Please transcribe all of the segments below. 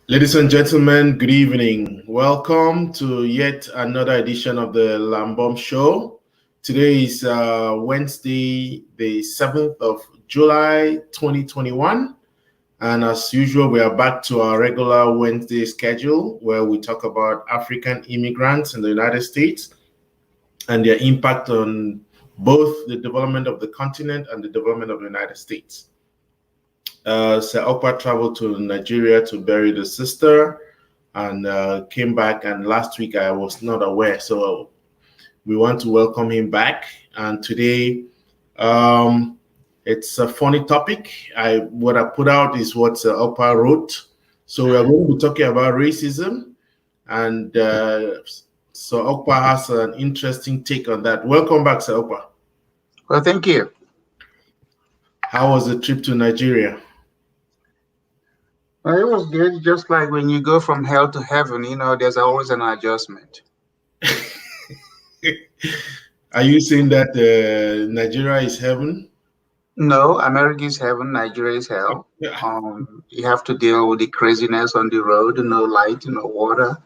Ladies and gentlemen, good evening. Welcome to yet another edition of the Lambom Show. Today is Wednesday, the 7th of July, 2021. And as usual, we are back to our regular Wednesday schedule where we talk about African immigrants in the United States and their impact on both the development of the continent and the development of the United States. Sir Okpa traveled to Nigeria to bury the sister and came back. And last week I was not aware. So we want to welcome him back. And today it's a funny topic. What I put out is what Sir Okpa wrote. So we are going to be talking about racism. And Sir Okpa has an interesting take on that. Welcome back, Sir Okpa. Well, thank you. How was the trip to Nigeria? Well, it was good. Just like when you go from hell to heaven, there's always an adjustment. Are you saying that Nigeria is heaven? No, America is heaven, Nigeria is hell. You have to deal with the craziness on the road, no light, no water.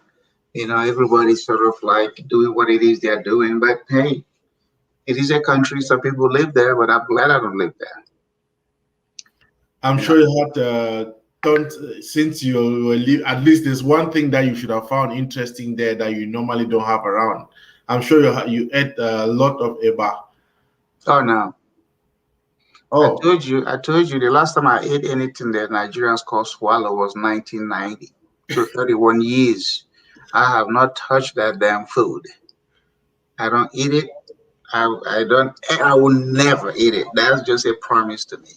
Everybody's sort of like doing what it is they're doing. But hey, it is a country, some people live there, but I'm glad I don't live there. I'm sure you had since you at least there's one thing that you should have found interesting there that you normally don't have around. I'm sure you ate a lot of eba. Oh no. Oh, I told you the last time I ate anything that Nigerians call swallow was 1990. So 31 years. I have not touched that damn food. I don't eat it. I will never eat it. That's just a promise to me.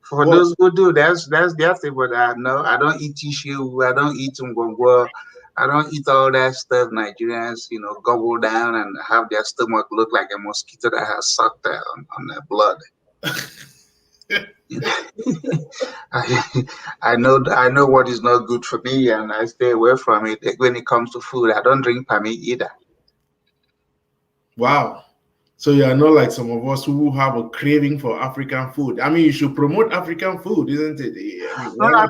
For those who do, that's their thing. But no, I don't eat tissue. I don't eat ngwangwa. I don't eat all that stuff Nigerians, gobble down and have their stomach look like a mosquito that has sucked on their blood. I know what is not good for me, and I stay away from it. When it comes to food, I don't drink pami either. Wow. So you are not like some of us who have a craving for African food. I mean, you should promote African food, isn't it? No, I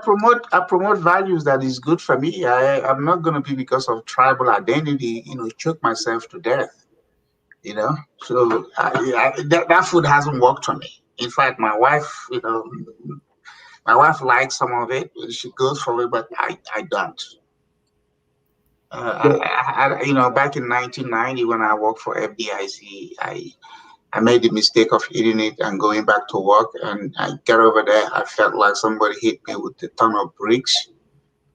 promote values that is good for me. I'm not going to be, because of tribal identity, choke myself to death. So that food hasn't worked for me. In fact, my wife, likes some of it. She goes for it, but I don't. Back in 1990 when I worked for FDIC, I made the mistake of eating it and going back to work. And I got over there. I felt like somebody hit me with a ton of bricks.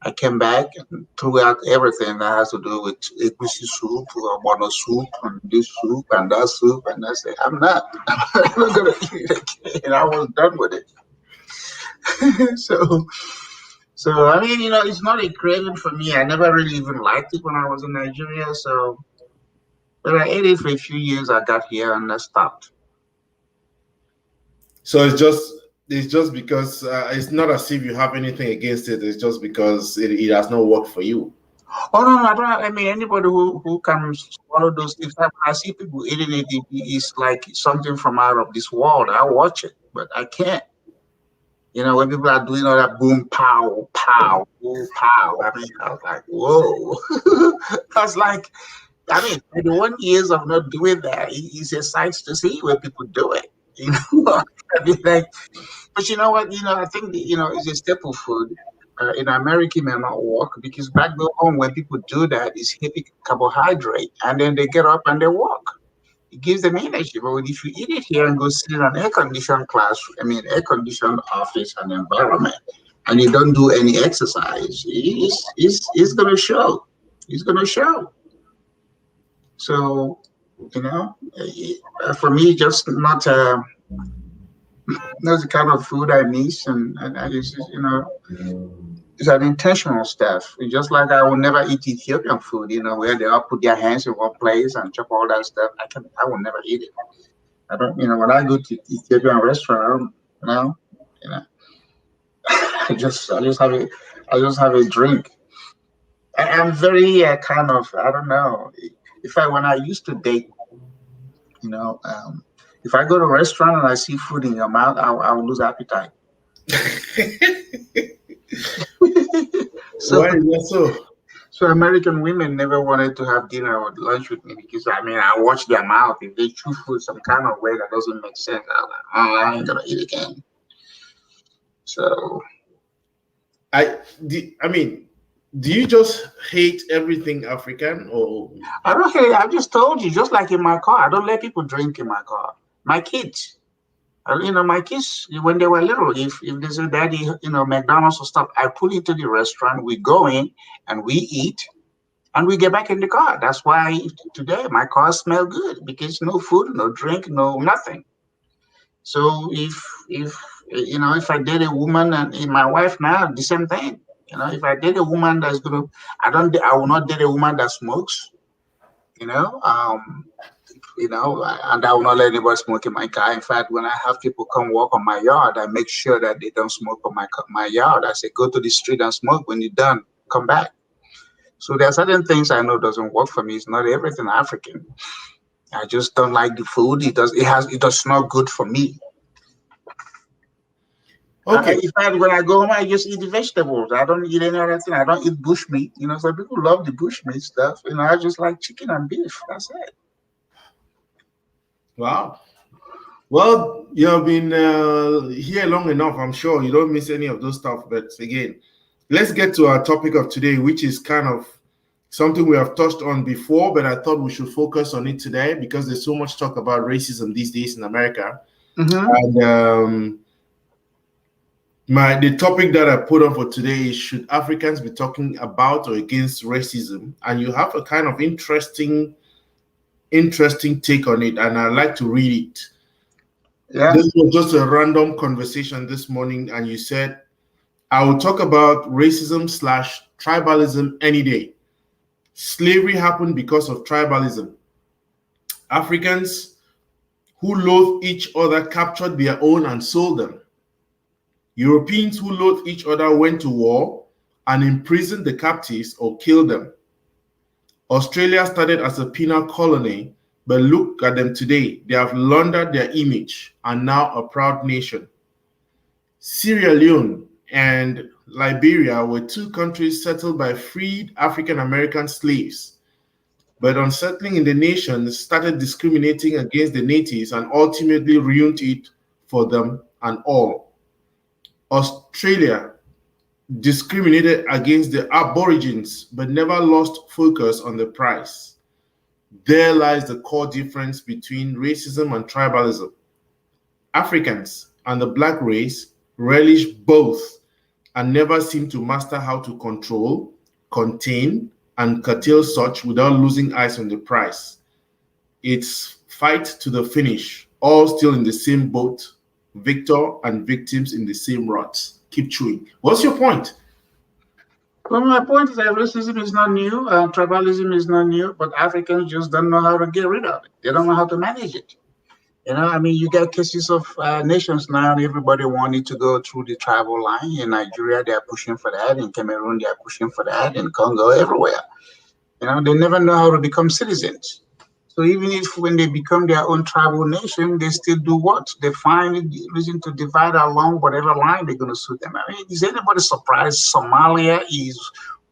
I came back and threw out everything that has to do with egusi soup, or mono soup, and this soup and that soup. And I said, I'm not going to eat it again. I was done with it. So, I mean, it's not a craving for me. I never really even liked it when I was in Nigeria. But I ate it for a few years. I got here and I stopped. So it's just because it's not as if you have anything against it. It's just because it has not worked for you. Oh no, I don't. I mean, anybody who can swallow those things. When I see people eating it, it's like something from out of this world. I watch it, but I can't. When people are doing all that boom, pow, pow, boom, pow. I mean, I was like, whoa. I was like, 21 years of not doing that is a sight to see when people do it. I mean, but you know what? I think it's a staple food. In America, it may not work because back home, when people do that, it's heavy carbohydrate, and then they get up and they walk. It gives them energy. But if you eat it here and go sit in an air-conditioned air-conditioned office and environment, and you don't do any exercise, it's going to show. It's going to show. So, for me, just not the kind of food I miss, and I just, it's an intentional stuff. It's just like I will never eat Ethiopian food, where they all put their hands in one place and chop all that stuff. I will never eat it. I don't, when I go to Ethiopian restaurant, I just have a drink. I'm very kind of, I don't know. When I used to date, if I go to a restaurant and I see food in your mouth, I will lose appetite. So, Why is that so? so American women never wanted to have dinner or lunch with me because I mean I watch their mouth. If they chew food some kind of way that doesn't make sense, I'm like, oh, I ain't gonna eat again. So I mean, do you just hate everything African, or I don't hate. I just told you, just like in my car, I don't let people drink in my car. My kids, my kids when they were little, if there's a daddy, McDonald's or stuff, I pull into the restaurant. We go in and we eat, and we get back in the car. That's why today my car smell good because no food, no drink, no nothing. So if I date a woman and my wife now, the same thing. If I date a woman that's gonna, I will not date a woman that smokes. You know, um, and I will not let anybody smoke in my car. In fact, when I have people come walk on my yard, I make sure that they don't smoke on my yard. I say, go to the street and smoke. When you're done, come back. So there are certain things I know doesn't work for me. It's not everything African. I just don't like the food. It does not good for me. okay? In fact, when I go home, I just eat the vegetables. I don't eat any other thing. I don't eat bush meat. Some people love the bush meat stuff. I just like chicken and beef. That's it. Wow. Well, you have been here long enough. I'm sure you don't miss any of those stuff. But again, let's get to our topic of today, which is kind of something we have touched on before, but I thought we should focus on it today because there's so much talk about racism these days in America. And the topic that I put on for today is, should Africans be talking about or against racism? And you have a kind of interesting take on it, and I'd like to read it. Yeah. This was just a random conversation this morning, and you said, I will talk about racism / tribalism any day. Slavery happened because of tribalism. Africans who loathe each other captured their own and sold them. Europeans who loathe each other went to war and imprisoned the captives or killed them. Australia started as a penal colony, but look at them today. They have laundered their image and now a proud nation. Sierra Leone and Liberia were two countries settled by freed African American slaves, but unsettling in the nation started discriminating against the natives and ultimately ruined it for them and all. Australia discriminated against the Aborigines, but never lost focus on the price. There lies the core difference between racism and tribalism. Africans and the black race relish both and never seem to master how to control, contain, and curtail such without losing eyes on the price. It's fight to the finish, all still in the same boat, victor and victims in the same ruts. Keep chewing. What's your point? Well, my point is that racism is not new, tribalism is not new, but Africans just don't know how to get rid of it. They don't know how to manage it. You get cases of nations now, everybody wanting to go through the tribal line. In Nigeria, they are pushing for that. In Cameroon, they are pushing for that. In Congo, everywhere. They never know how to become citizens. So even if when they become their own tribal nation, they still do what? They find a reason to divide along whatever line they're going to suit them. Is anybody surprised Somalia is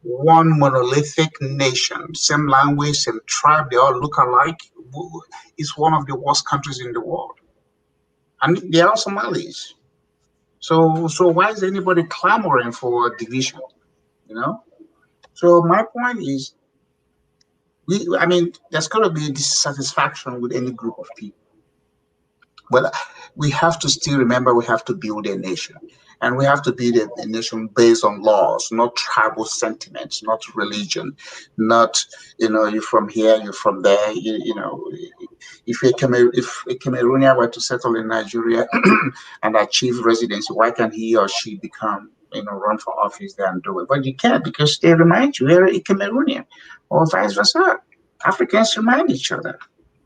one monolithic nation, same language, same tribe, they all look alike? It's one of the worst countries in the world. And they are Somalis. So why is anybody clamoring for division? So my point is, there's going to be dissatisfaction with any group of people. But we have to still remember we have to build a nation. And we have to build a nation based on laws, not tribal sentiments, not religion, not, you're from here, you're from there. If a Cameroonian were to settle in Nigeria and achieve residency, why can't he or she become, run for office there and do it? But you can't, because they remind you you're a Cameroonian, or vice versa. Africans remind each other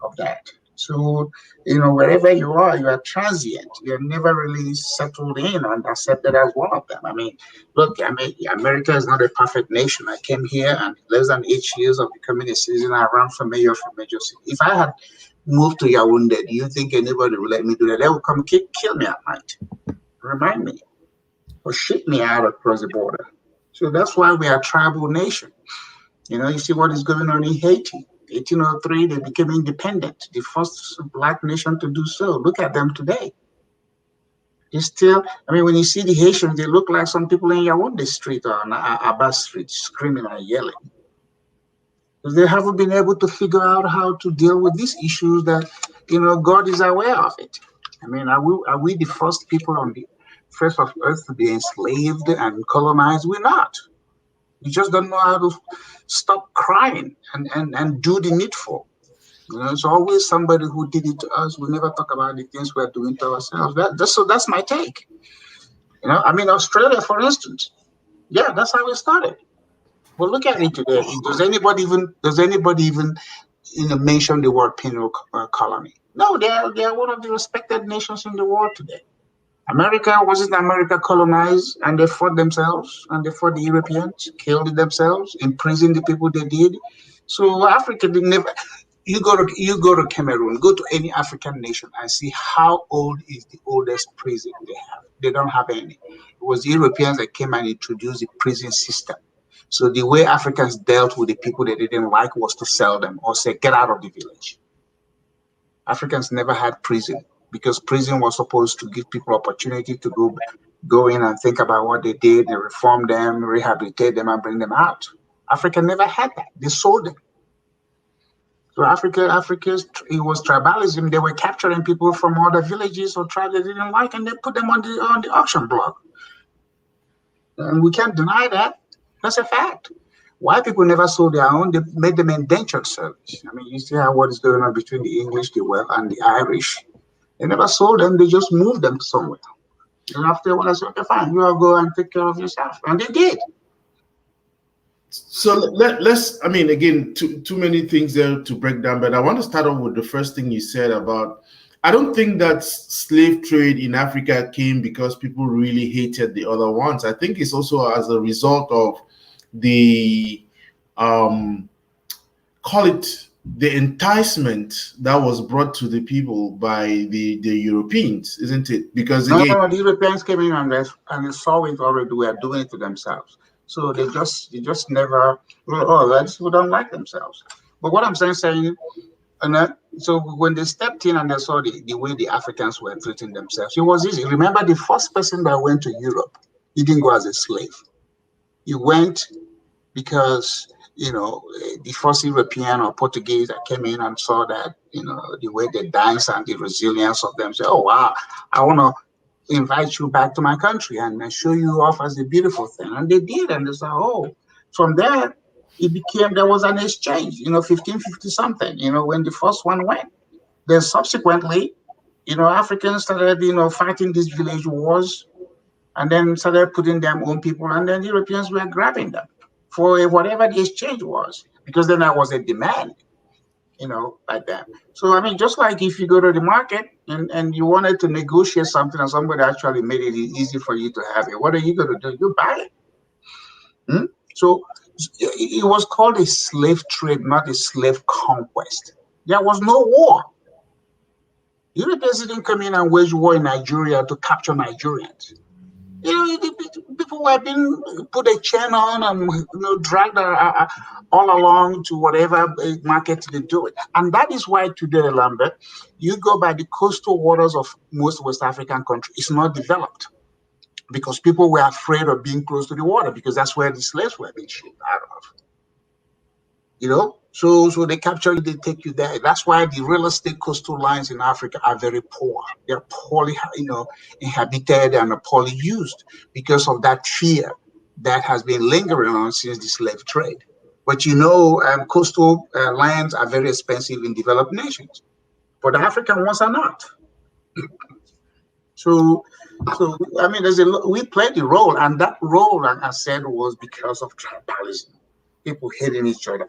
of that. So, wherever you are transient. You're never really settled in and accepted as one of them. Look, America is not a perfect nation. I came here and less than 8 years of becoming a citizen, I ran for mayor of a major city. If I had moved to Yaoundé, do you think anybody would let me do that? They would come kill me at night, remind me, or ship me out across the border. So that's why we are a tribal nation. You see what is going on in Haiti. 1803, they became independent, the first black nation to do so. Look at them today. They still, when you see the Haitians, they look like some people in Yaoundé Street or on Abbas Street screaming and yelling. Because they haven't been able to figure out how to deal with these issues that, God is aware of it. Are we the first people on the face of earth to be enslaved and colonized? We're not. We just don't know how to stop crying and do the needful. It's always somebody who did it to us. We never talk about the things we're doing to ourselves. That's my take. Australia, for instance, yeah, that's how it started. But look at it today. Does anybody even mention the word penal colony? No, they are one of the respected nations in the world today. Wasn't America colonized and they fought themselves and they fought the Europeans, killed themselves, imprisoned the people they did. So Africa did never. You go to Cameroon, go to any African nation and see how old is the oldest prison they have. They don't have any. It was the Europeans that came and introduced the prison system. So the way Africans dealt with the people they didn't like was to sell them or say, get out of the village. Africans never had prison because prison was supposed to give people opportunity to go in and think about what they did, and reform them, rehabilitate them, and bring them out. Africa never had that. They sold them. So it was tribalism. They were capturing people from other villages or tribes they didn't like, and they put them on the auction block. And we can't deny that. That's a fact. White people never sold their own. They made them indentured service. You see what is going on between the English, the Welsh, and the Irish. They never sold them. They just moved them somewhere. And after a while, I said, okay, fine, you all go and take care of yourself. And they did. So let's, again, too many things there to break down, but I want to start off with the first thing you said about, I don't think that slave trade in Africa came because people really hated the other ones. I think it's also as a result of the, call it the enticement that was brought to the people by the Europeans, isn't it? Because again, the Europeans came in and they saw it already, we are doing it to themselves. So they just never, these people don't like themselves. But what I'm saying, so when they stepped in and they saw the way the Africans were treating themselves, it was easy. Remember, the first person that went to Europe, he didn't go as a slave. He went because, the first European or Portuguese that came in and saw that, the way they dance and the resilience of them, say, oh, wow, I want to invite you back to my country and show you off as a beautiful thing. And they did. And they said, oh, from there, there was an exchange, 1550 something, when the first one went. Then subsequently, Africans started, fighting these village wars and then started putting their own people. And then the Europeans were grabbing them for whatever the exchange was, because then there was a demand. Like that. So, just like if you go to the market and you wanted to negotiate something and somebody actually made it easy for you to have it, what are you going to do? You buy it. So it was called a slave trade, not a slave conquest. There was no war. Europeans didn't come in and wage war in Nigeria to capture Nigerians. People have been put a chain on and dragged all along to whatever market they do it. And that is why today, Lambert, you go by the coastal waters of most West African countries, it's not developed because people were afraid of being close to the water because that's where the slaves were being shipped out of. So they capture you, they take you there. That's why the real estate coastal lines in Africa are very poor. They're poorly, inhabited and poorly used because of that fear that has been lingering on since the slave trade. But coastal lands are very expensive in developed nations, but the African ones are not. So we played the role, and that role, like I said, was because of tribalism. People hating each other.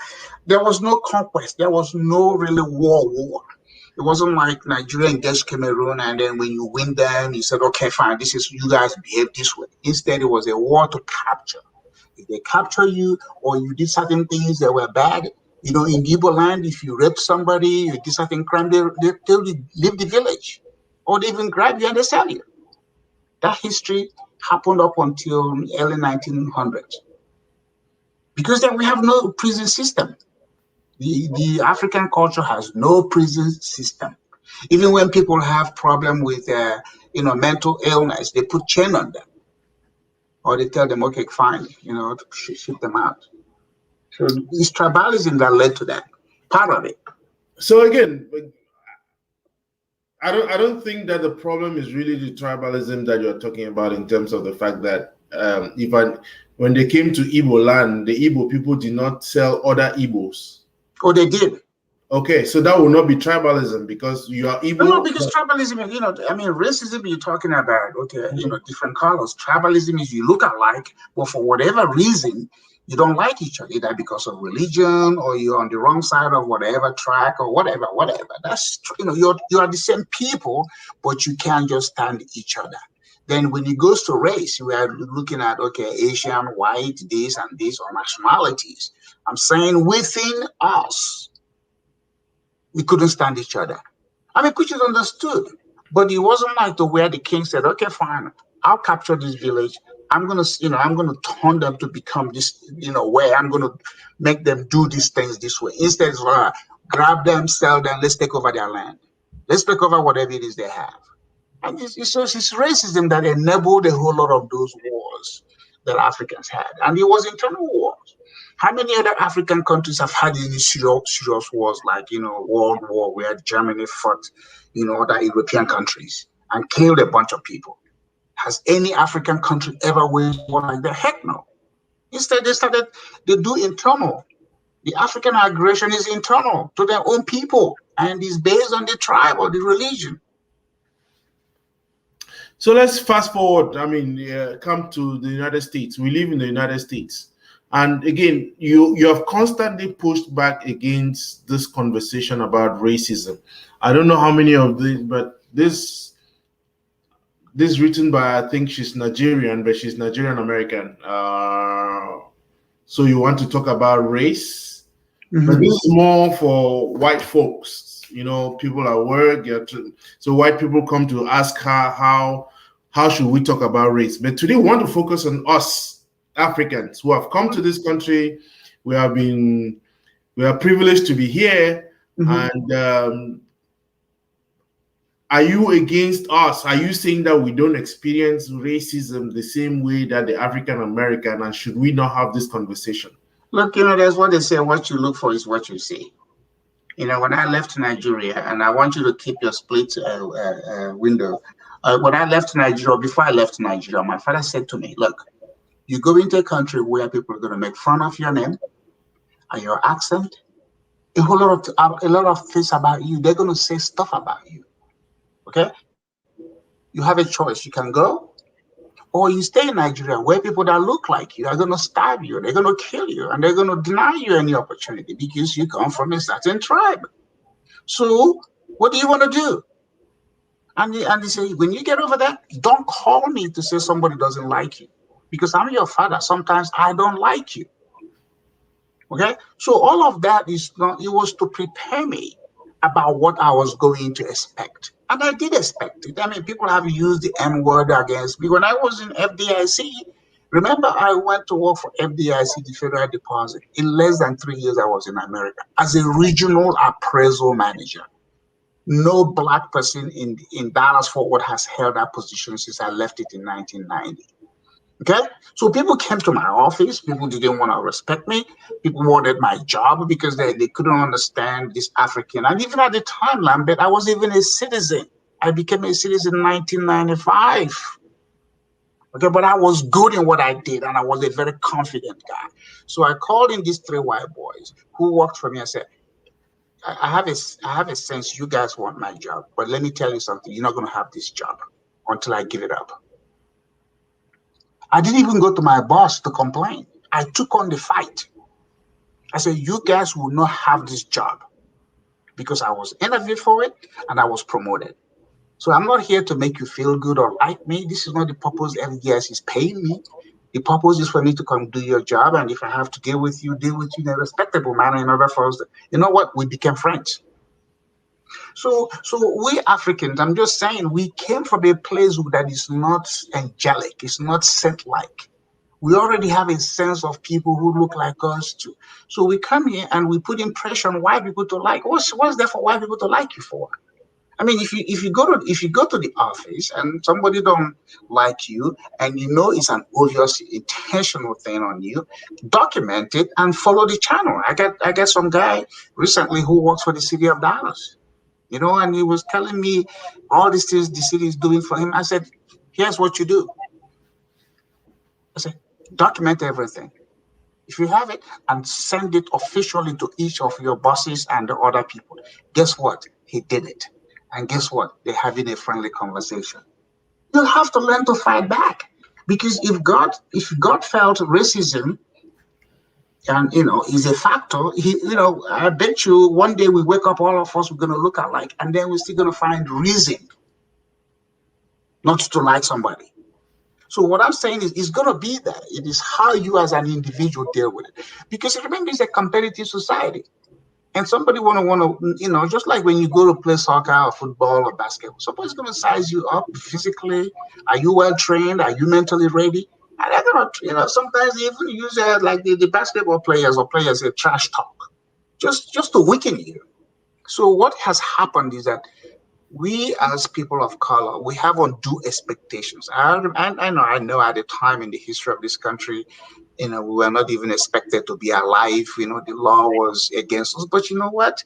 There was no conquest. There was no really war. It wasn't like Nigeria engaged Cameroon, and then when you win them, you said, okay, fine, you guys behave this way. Instead, it was a war to capture. If they capture you or you did certain things that were bad, in Igbo land, if you raped somebody, you did something crime, they tell you leave the village, or they even grab you and they sell you. That history happened up until early 1900s. because then we have no prison system. The African culture has no prison system. Even when people have problem with mental illness, they put chain on them, or they tell them, okay, fine, to ship them out. So it's tribalism that led to that, part of it. So again, I don't think that the problem is really the tribalism that you're talking about, in terms of the fact that when they came to Igbo land, the Igbo people did not sell other Igbos. Oh, they did. Okay, so that will not be tribalism because you are Igbo. No, because tribalism, racism you're talking about, okay, different colors. Tribalism is you look alike, but for whatever reason, you don't like each other, either because of religion or you're on the wrong side of whatever track or whatever. That's, you are the same people, but you can't just stand each other. Then when it goes to race, we are looking at, okay, Asian, white, this and this, or nationalities. I'm saying within us, we couldn't stand each other. Which is understood, but it wasn't like where the king said, okay, fine, I'll capture this village. I'm gonna turn them to become this, way. I'm gonna make them do these things this way. Instead, grab them, sell them, let's take over their land. Let's take over whatever it is they have. And it's racism that enabled a whole lot of those wars that Africans had. And it was internal wars. How many other African countries have had any serious wars, like, World War, where Germany fought, other European countries and killed a bunch of people? Has any African country ever waged war like that? Heck no. Instead, they do internal. The African aggression is internal to their own people and is based on the tribe or the religion. So let's fast forward. Come to the United States. We live in the United States. And again, you have constantly pushed back against this conversation about racism. I don't know how many of these, but this written by, I think she's Nigerian, but she's Nigerian American. So you want to talk about race, but this is more for white folks. People at work. So white people come to ask her how should we talk about race. But today we want to focus on us Africans who have come to this country. We are privileged to be here, and are you against us? Are you saying that we don't experience racism the same way that the African American, and should we not have this conversation? Look, there's what they say, what you look for is what you see. When I left Nigeria, and I want you to keep your split window. When I left Nigeria, before I left Nigeria, my father said to me, look, you go into a country where people are going to make fun of your name and your accent, a lot of things about you. They're going to say stuff about you. Okay? You have a choice. You can go, or you stay in Nigeria where people that look like you are going to stab you, they're going to kill you, and they're going to deny you any opportunity because you come from a certain tribe. So what do you want to do? And they say, when you get over that, don't call me to say somebody doesn't like you, because I'm your father. Sometimes I don't like you. Okay? So all of that it was to prepare me about what I was going to expect. And I did expect it. People have used the N-word against me. When I was in FDIC, remember, I went to work for FDIC, the Federal Deposit. In less than 3 years, I was in America as a regional appraisal manager. No Black person in Dallas-Fort Worth has held that position since I left it in 1990. Okay? So people came to my office. People didn't want to respect me. People wanted my job because they couldn't understand this African. And even at the time, Lambert, I was even a citizen. I became a citizen in 1995. Okay, but I was good in what I did, and I was a very confident guy. So I called in these 3 white boys who worked for me and said, I have a sense you guys want my job, but let me tell you something. You're not going to have this job until I give it up. I didn't even go to my boss to complain. I took on the fight. I said, you guys will not have this job, because I was interviewed for it and I was promoted. So I'm not here to make you feel good or like me. This is not the purpose FDIC is paying me. The purpose is for me to come do your job. And if I have to deal with you in a respectable manner in order for us to, you know what, we became friends. So we Africans, I'm just saying, we came from a place that is not angelic. It's not saint-like. We already have a sense of people who look like us too. So we come here and we put impression on white people to like. What's there for white people to like you for? I mean, if you go to the office and somebody don't like you, and you know it's an obvious intentional thing on you, document it and follow the channel. I got some guy recently who works for the city of Dallas, and he was telling me all these things the city is doing for him. I said, here's what you do. I said, document everything. If you have it, and send it officially to each of your bosses and the other people. Guess what? He did it. And guess what? They're having a friendly conversation. You'll have to learn to fight back. Because if God felt racism and is a factor, I bet you one day we wake up, all of us we're gonna look alike, and then we're still gonna find reason not to like somebody. So what I'm saying is it's going to be there. It is how you as an individual deal with it. Because remember, it's a competitive society. And somebody want to, just like when you go to play soccer or football or basketball, somebody's going to size you up physically. Are you well trained? Are you mentally ready? And they're going to, sometimes they even use like the basketball players or players say trash talk, just to weaken you. So what has happened is that we as people of color, we have undue expectations. I know at the time in the history of this country, we were not even expected to be alive. The law was against us. But you know what?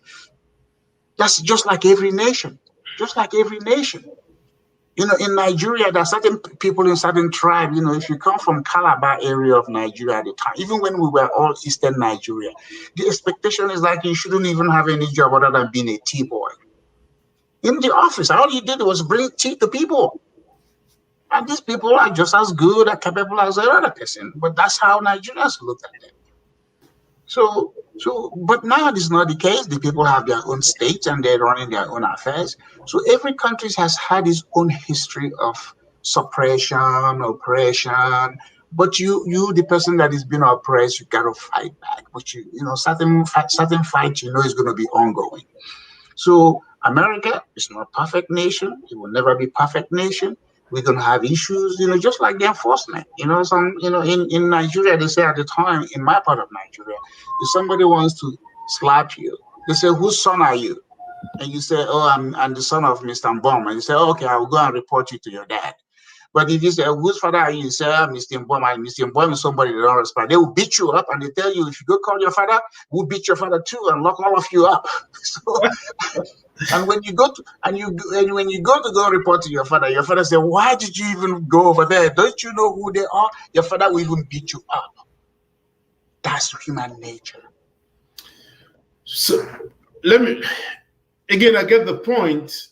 That's just like every nation. Just like every nation. In Nigeria, there are certain people in certain tribes. If you come from Calabar area of Nigeria at the time, even when we were all Eastern Nigeria, the expectation is like you shouldn't even have any job other than being a tea boy. In the office, all you did was bring tea to people. And these people are just as good and capable as the other person. But that's how Nigerians look at them. But now it's not the case. The people have their own states and they're running their own affairs. So every country has had its own history of suppression, oppression. But you, the person that is being oppressed, you gotta fight back. But certain fights, is going to be ongoing. So America is not a perfect nation. It will never be a perfect nation. We're going to have issues, just like the enforcement. In Nigeria, they say at the time, in my part of Nigeria, if somebody wants to slap you, they say, whose son are you? And you say, oh, I'm the son of Mr. Mbom. And you say, okay, I will go and report you to your dad. But if you say, whose father are you? You say, Mr. Mbom, and Mr. Mbom is somebody they don't respect. They will beat you up and they tell you, if you go call your father, we'll beat your father too and lock all of you up. So, and when you go to go report to your father say, why did you even go over there? Don't you know who they are? Your father will even beat you up. That's human nature. So I get the point.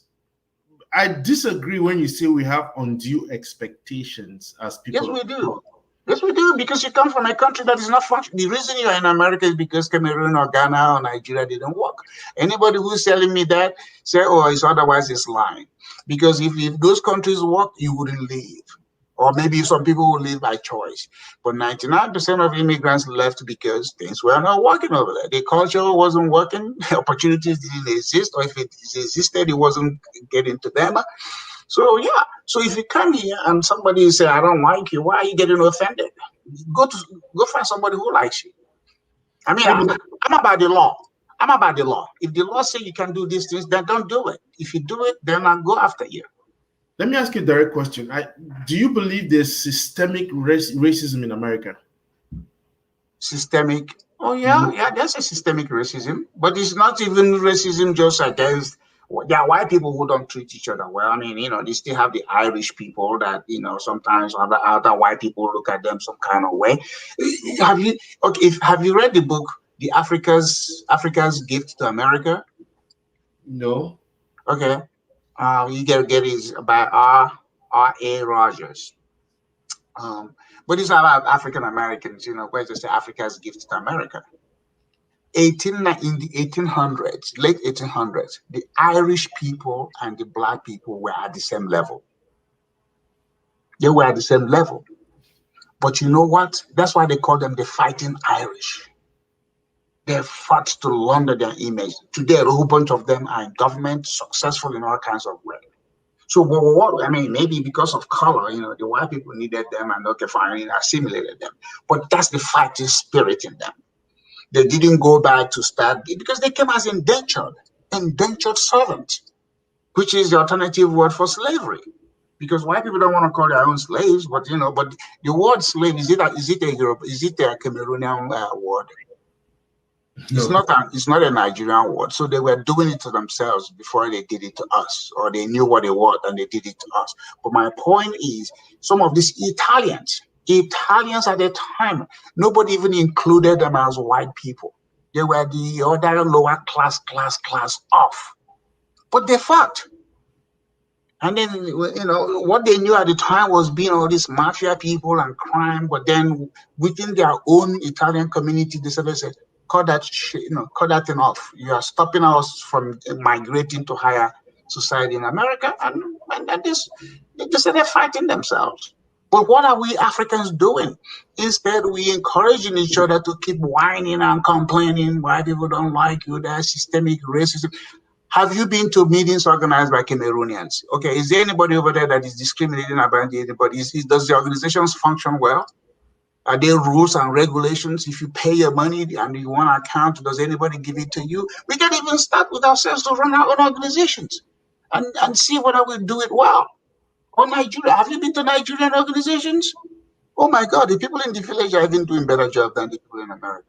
I disagree when you say we have undue expectations as people. Yes, we do. Yes, we do, because you come from a country that is not functioning. The reason you're in America is because Cameroon or Ghana or Nigeria didn't work. Anybody who's telling me that, say, oh, it's otherwise, is lying. Because if those countries work, you wouldn't leave. Or maybe some people will leave by choice. But 99% of immigrants left because things were not working over there. The culture wasn't working. Opportunities didn't exist. Or if it existed, it wasn't getting to them. So yeah, so if you come here and somebody say, I don't like you, why are you getting offended? Go find somebody who likes you. I mean, I'm about the law. I'm about the law. If the law says you can do these things, then don't do it. If you do it, then I'll go after you. Let me ask you a direct question. Do you believe there's systemic racism in America? Systemic? Oh yeah, there's a systemic racism, but it's not even racism just against. There are white people who don't treat each other well. I mean, they still have the Irish people that, sometimes other white people look at them some kind of way. Have you read the book, The Africa's Gift to America? No. Okay. You get it by R.A. Rogers. But it's about African Americans, where they say Africa's Gift to America. In the 1800s, late 1800s, the Irish people and the Black people were at the same level. They were at the same level. But you know what? That's why they call them the Fighting Irish. They fought to launder their image. Today, a whole bunch of them are in government, successful in all kinds of ways. So what I mean, maybe because of color, the white people needed them and okay, fine, assimilated them. But that's the fighting spirit in them. They didn't go back to start because they came as indentured servants, which is the alternative word for slavery. Because white people don't want to call their own slaves, but but the word slave is it a Cameroonian word? It's No. not a Nigerian word. So they were doing it to themselves before they did it to us, or they knew what they want and they did it to us. But my point is, some of these Italians at the time, nobody even included them as white people. They were the other lower class off. But they fought. And then, what they knew at the time was being all these mafia people and crime. But then within their own Italian community, they said, cut that thing off. You are stopping us from migrating to higher society in America. And they started fighting themselves. But what are we Africans doing? Instead, we encouraging each other to keep whining and complaining why people don't like you. There's systemic racism. Have you been to meetings organized by Cameroonians? Okay, is there anybody over there that is discriminating about anybody? Does the organizations function well? Are there rules and regulations? If you pay your money and you want an account, does anybody give it to you? We can even start with ourselves to run our own organizations and see whether we do it well. Or Nigeria, have you been to Nigerian organizations? Oh my God, the people in the village are even doing a better job than the people in America.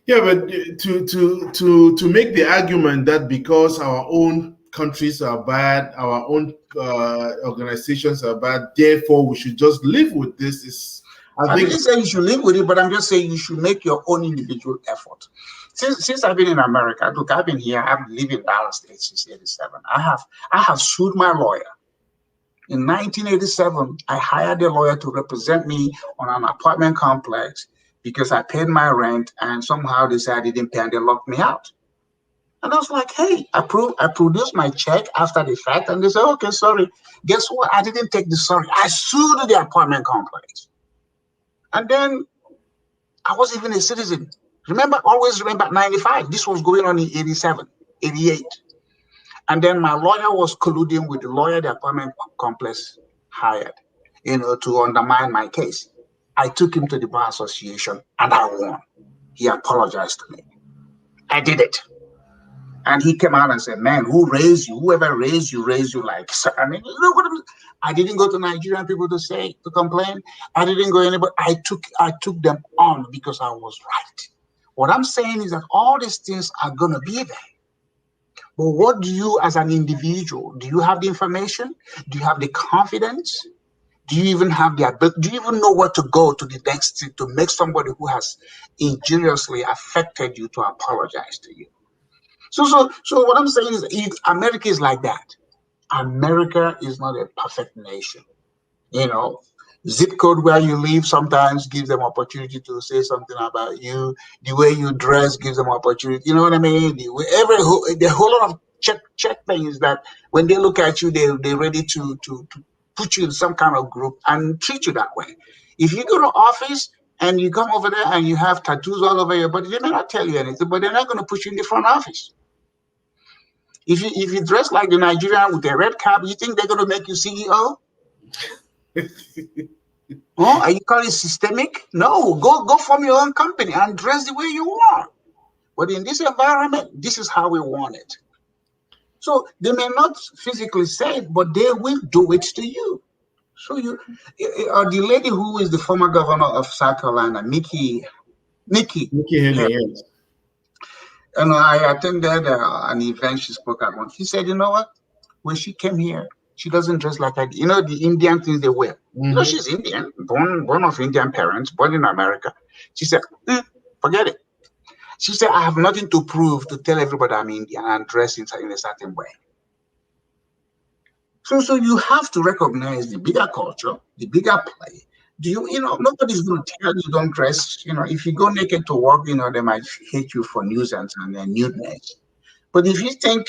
Yeah, but to make the argument that because our own countries are bad, our own organizations are bad, therefore we should just live with this is. I didn't say you should live with it, but I'm just saying you should make your own individual effort. Since I've been in America, look, I've been here. I've lived in Dallas State since '87. I have sued my lawyer. In 1987, I hired a lawyer to represent me on an apartment complex because I paid my rent and somehow they said I didn't pay and they locked me out. And I was like, hey, I produced my check after the fact and they said, okay, sorry. Guess what? I didn't take the sorry. I sued the apartment complex. And then I was even a citizen. Always remember 95. This was going on in 87, 88. And then my lawyer was colluding with the lawyer the apartment complex hired, to undermine my case. I took him to the Bar Association and I won. He apologized to me. I did it. And he came out and said, man, who raised you? Whoever raised you like, I mean, you know what I mean? I didn't go to Nigerian people to complain. I didn't go anybody. I took them on because I was right. What I'm saying is that all these things are going to be there. But what do you as an individual, do you have the information? Do you have the confidence? Do you even have the ability? Do you even know where to go to the next thing to make somebody who has injuriously affected you to apologize to you? So what I'm saying is America is like that. America is not a perfect nation. Zip code where you live sometimes gives them opportunity to say something about you. The way you dress gives them opportunity. You know what I mean? The whole lot of check things that when they look at you, they're ready to put you in some kind of group and treat you that way. If you go to office and you come over there and you have tattoos all over your body, they may not tell you anything, but they're not going to put you in the front office. If you dress like the Nigerian with a red cap, you think they're going to make you CEO? Oh, are you calling it systemic? No, go form your own company and dress the way you want. But in this environment, this is how we want it. So they may not physically say it, but they will do it to you. So the lady who is the former governor of South Carolina, Nikki Haley. Yes. And I attended an event she spoke at once. She said, you know what? When she came here, she doesn't dress like that. The Indian things they wear. Mm-hmm. She's Indian, born of Indian parents, born in America. She said, forget it. She said, I have nothing to prove to tell everybody I'm Indian and dress in a certain way. So you have to recognize the bigger culture, the bigger play. Nobody's going to tell you don't dress. If you go naked to work, they might hate you for nuisance and nudeness. But if you think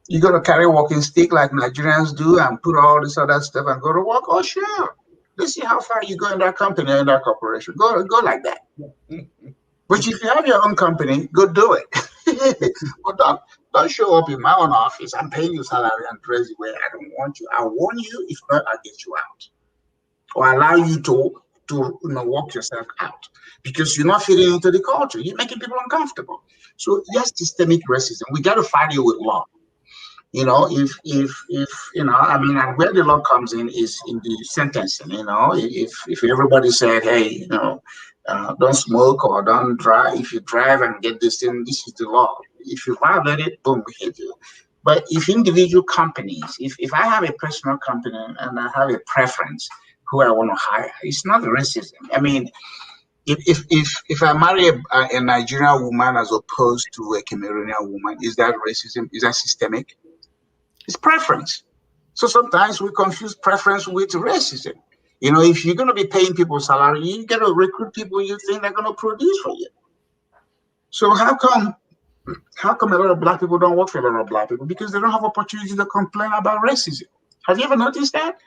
you're going to carry a walking stick like Nigerians do and put all this other stuff and go to work, oh, sure. Let's see how far you go in that company or in that corporation. Go like that. But if you have your own company, go do it. But Don't show up in my own office. I'm paying you salary and dress the way I don't want you. I warn you. If not, I'll get you out or allow you to walk yourself out because you're not fitting into the culture. You're making people uncomfortable. So yes, systemic racism. We got to fight it with law. If I mean, and where the law comes in is in the sentencing. If everybody said, hey, don't smoke or don't drive. If you drive and get this thing, this is the law. If you violate it, boom, we hit you. But if individual companies, if I have a personal company and I have a preference who I want to hire, it's not racism. I mean, if I marry a Nigerian woman as opposed to a Cameroonian woman, is that racism? Is that systemic? It's preference. So sometimes we confuse preference with racism. If you're going to be paying people salary, you got to recruit people you think they're going to produce for you. So how come a lot of black people don't work for a lot of black people? Because they don't have opportunity to complain about racism. Have you ever noticed that?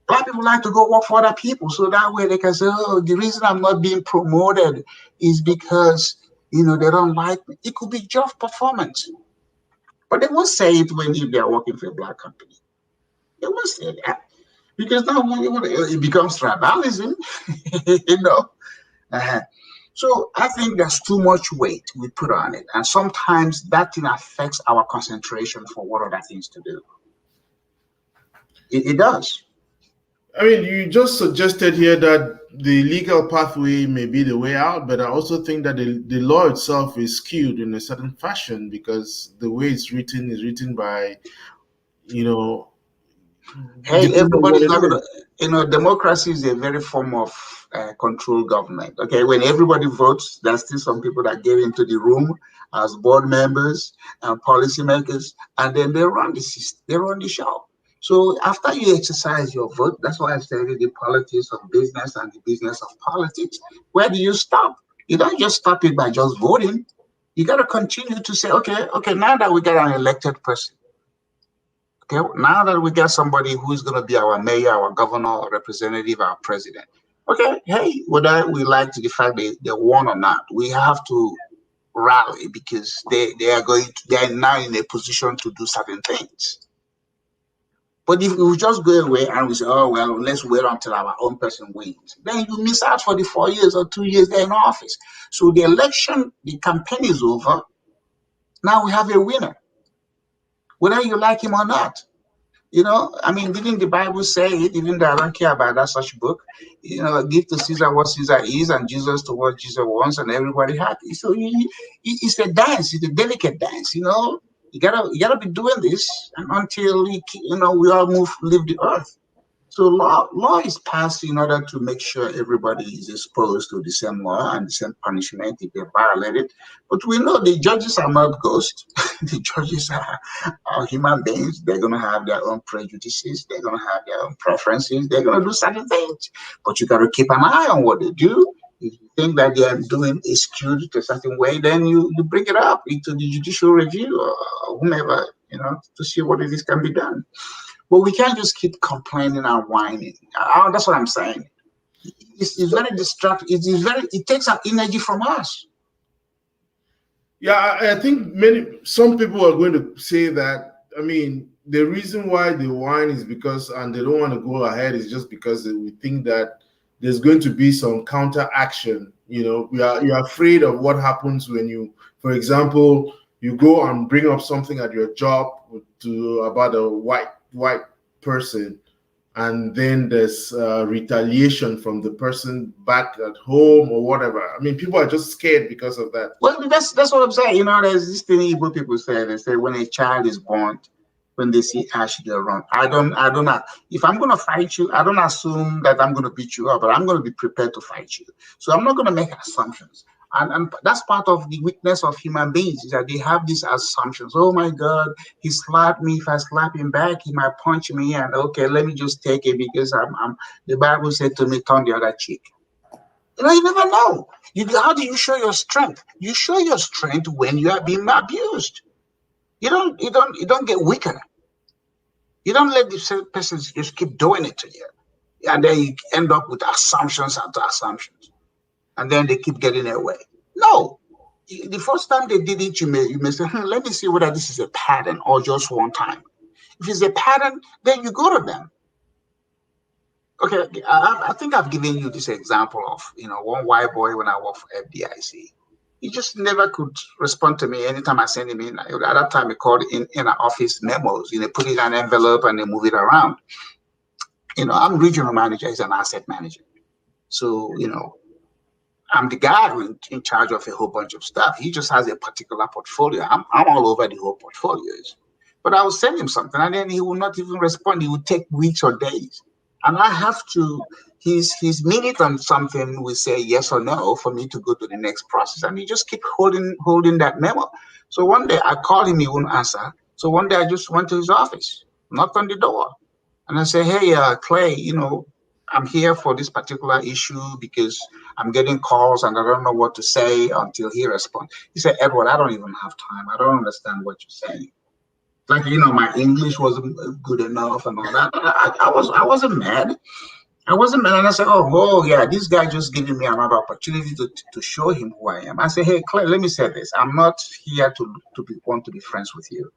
Black people like to go work for other people, so that way they can say, oh, the reason I'm not being promoted is because, they don't like me. It could be job performance. But they won't say it if they're working for a black company. They won't say that. Because now it becomes tribalism, So I think there's too much weight we put on it. And sometimes that thing affects our concentration for what other things to do. It does. I mean, you just suggested here that the legal pathway may be the way out, but I also think that the law itself is skewed in a certain fashion because the way it's written is written by, Hey, everybody's not going to, democracy is a very form of control government. Okay, when everybody votes, there's still some people that get into the room as board members and policymakers, and then they run the system, they run the show. So after you exercise your vote, that's why I studied the politics of business and the business of politics. Where do you stop? You don't just stop it by just voting. You got to continue to say, okay, now that we got an elected person, okay, now that we got somebody who's going to be our mayor, our governor, our representative, our president, okay, hey, whether we like the fact they won or not, we have to rally because they are now in a position to do certain things. But if we just go away and we say, oh, well, let's wait until our own person wins, then you miss out for the 4 years or 2 years they're in office. So the election, the campaign is over. Now we have a winner, whether you like him or not. I mean, didn't the Bible say it, even though I don't care about that such book? Give to Caesar what Caesar is and Jesus to what Jesus wants and everybody happy. So it's a dance, it's a delicate dance, You gotta be doing this until we all leave the earth. So law is passed in order to make sure everybody is exposed to the same law and the same punishment if they violate it. But we know the judges are not ghosts. The judges are human beings. They're going to have their own prejudices. They're going to have their own preferences. They're going to do certain things. But you got to keep an eye on what they do. If you think that they are doing is skewed a certain way, then you bring it up into the judicial review or whomever, to see what it is can be done. But we can't just keep complaining and whining. That's what I'm saying. It's very distracting. It takes our energy from us. Yeah, I think some people are going to say that. I mean, the reason why they whine is because, and they don't want to go ahead, is just because we think that there's going to be some counter action. You're afraid of what happens when you, for example, you go and bring up something at your job about a white person, and then there's retaliation from the person back at home or whatever. I mean, people are just scared because of that. Well, that's what I'm saying. There's this thing Igbo people say. They say when a child is born, when they see ash, they run. I don't. If I'm gonna fight you, I don't assume that I'm gonna beat you up, but I'm gonna be prepared to fight you. So I'm not gonna make assumptions. And that's part of the weakness of human beings, is that they have these assumptions. Oh my God, he slapped me. If I slap him back, he might punch me. And okay, let me just take it because the Bible said to me, turn the other cheek. You never know. How do you show your strength? You show your strength when you are being abused. You don't get weaker. You don't let the person just keep doing it to you. And then you end up with assumptions after assumptions. And then they keep getting their way. No, the first time they did it, you may say, let me see whether this is a pattern or just one time. If it's a pattern, then you go to them. Okay, I think I've given you this example of, one white boy when I worked for FDIC. He just never could respond to me anytime I sent him in. At that time, he called in our office memos. Put it in an envelope and they move it around. I'm regional manager. He's an asset manager. So, I'm the guy in charge of a whole bunch of stuff. He just has a particular portfolio. I'm all over the whole portfolios. But I will send him something and then he will not even respond. He will take weeks or days. And I have to, his minute on something will say yes or no for me to go to the next process. And he just keep holding that memo. So one day I called him, he wouldn't answer. So one day I just went to his office, knocked on the door. And I said, hey, Clay, I'm here for this particular issue because I'm getting calls and I don't know what to say until he responds. He said, Edward, I don't even have time. I don't understand what you're saying. Like, my English wasn't good enough and all that. I wasn't mad. I wasn't mad. And I said, oh, yeah, this guy just giving me another opportunity to show him who I am. I said, hey, Claire, let me say this. I'm not here to want to be friends with you.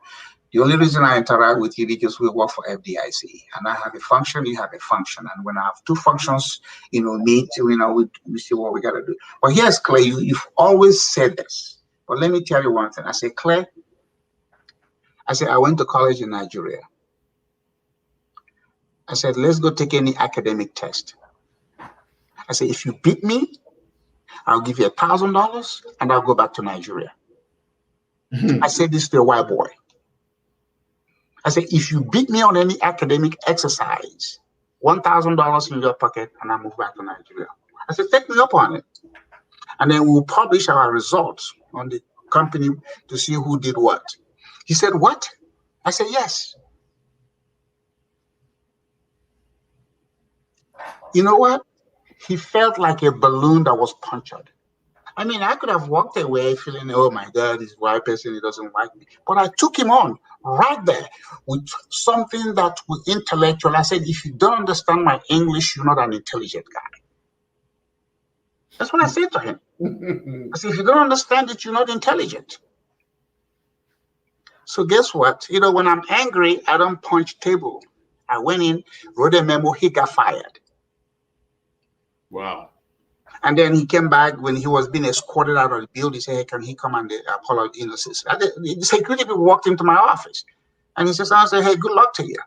The only reason I interact with you because we work for FDIC and I have a function, you have a function. And when I have two functions, meet, we see what we got to do. But here's Claire, you've always said this. But let me tell you one thing. I said, Claire, I went to college in Nigeria. I said, let's go take any academic test. I said, if you beat me, I'll give you $1,000 and I'll go back to Nigeria. I said this to a white boy. I said, if you beat me on any academic exercise, $1,000 in your pocket and I move back to Nigeria. I said, take me up on it. And then we'll publish our results on the company to see who did what. He said, what? I said, yes. You know what? He felt like a balloon that was punctured. I mean, I could have walked away feeling, oh my God, this white person, he doesn't like me. But I took him on right there with something that was intellectual. I said, if you don't understand my English, you're not an intelligent guy. That's what I said to him. I said, if you don't understand it, you're not intelligent. So guess what? When I'm angry, I don't punch table. I went in, wrote a memo, he got fired. Wow. And then he came back when he was being escorted out of the building. He said, hey, can he come and apologize? The security people walked into my office. And he says, I said, hey, good luck to you.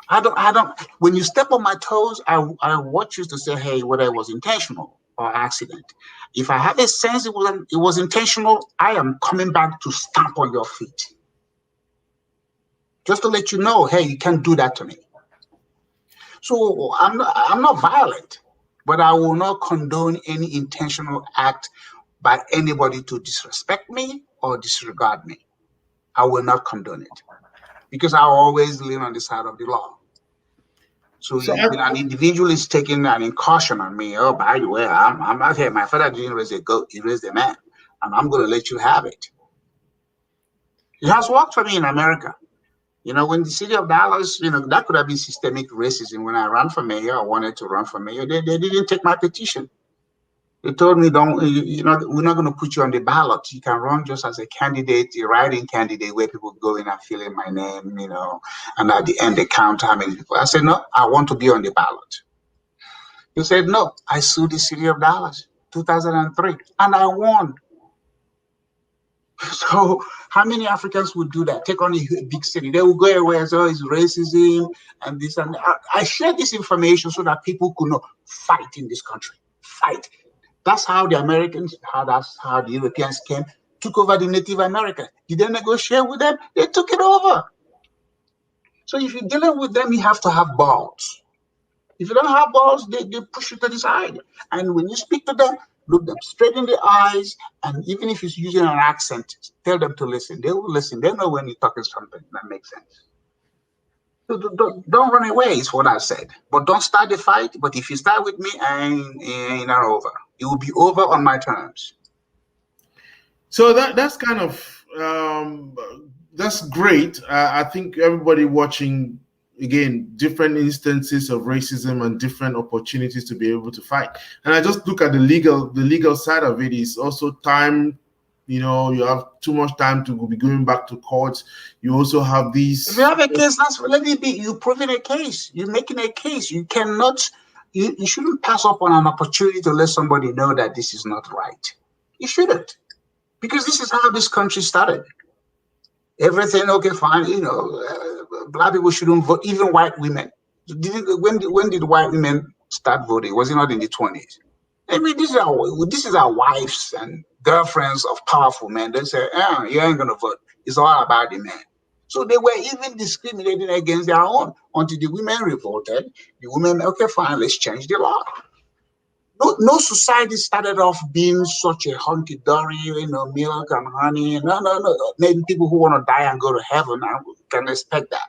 I don't, when you step on my toes, I want you to say, hey, whether it was intentional or accident. If I have a sense it was intentional, I am coming back to stamp on your feet. Just to let you know, hey, you can't do that to me. So I'm not violent, but I will not condone any intentional act by anybody to disrespect me or disregard me. I will not condone it because I always lean on the side of the law. So an individual is taking an incursion on me. Oh, by the way, I'm not here. My father didn't raise a goat; he raised a man, and I'm going to let you have it. It has worked for me in America. When the city of Dallas, that could have been systemic racism. When I ran for mayor, I wanted to run for mayor. They didn't take my petition. They told me, we're not going to put you on the ballot. You can run just as a candidate, a writing candidate, where people go in and fill in my name, and at the end they count how many people. I said, no, I want to be on the ballot. He said, no, I sued the city of Dallas, 2003, and I won. So how many Africans would do that? Take on a big city. They will go everywhere. So it's racism and this and that. I share this information so that people could not fight in this country. Fight. That's how the Americans, that's how the Europeans came, took over the Native Americans. Did they negotiate with them? They took it over. So if you're dealing with them, you have to have balls. If you don't have balls, they push you to the side. And when you speak to them, look them straight in the eyes, and even if it's using an accent, tell them to listen. They will listen. They know when you're talking something that makes sense. So don't run away is what I said. But don't start the fight. But if you start with me, ain't not over. It will be over on my terms. So that's kind of that's great. I think everybody watching again, different instances of racism and different opportunities to be able to fight. And I just look at the legal side of it. Is also time. You know, you have too much time to be going back to courts. You also have these. If you have a case, let it be. You're proving a case. You're making a case. You cannot. You shouldn't pass up on an opportunity to let somebody know that this is not right. You shouldn't, because this is how this country started. Everything okay, fine. You know, black people shouldn't vote. Even white women. When did white women start voting? Was it not in the 20s? I mean, this is our wives and girlfriends of powerful men. They say, you ain't gonna vote. It's all about the men. So they were even discriminating against their own until the women revolted. The women, okay, fine, let's change the law. No society started off being such a hunky-dory, you know, milk and honey. No. Maybe people who want to die and go to heaven, I can expect that.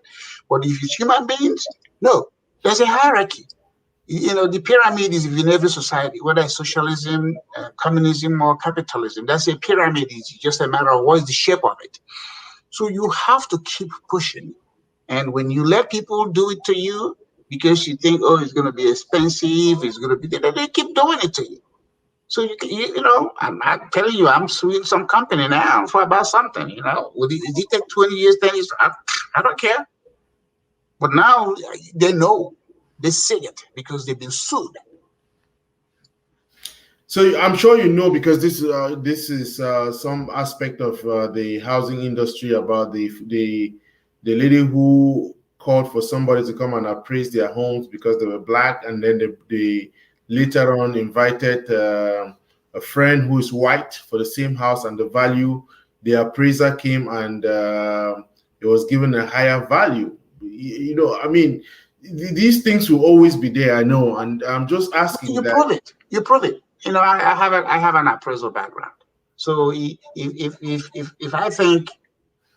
But if it's human beings, no. There's a hierarchy. You know, the pyramid is in every society, whether it's socialism, communism, or capitalism. That's a pyramid. It's just a matter of what is the shape of it. So you have to keep pushing. And when you let people do it to you because you think, oh, it's going to be expensive, it's going to be, they keep doing it to you. So, you know, I'm telling you, I'm suing some company now for about something, you know. Would it take 20 years, 10 years? I don't care. But now they know. They say it because they've been sued. So I'm sure you know, because this is some aspect of the housing industry, about the lady who called for somebody to come and appraise their homes because they were black, and then they later on invited a friend who is white for the same house, and the value, the appraiser came and it was given a higher value. You know, I mean, these things will always be there, I know, and I'm just asking you that. prove it. You prove it. You know, I have an appraisal background. So if I think,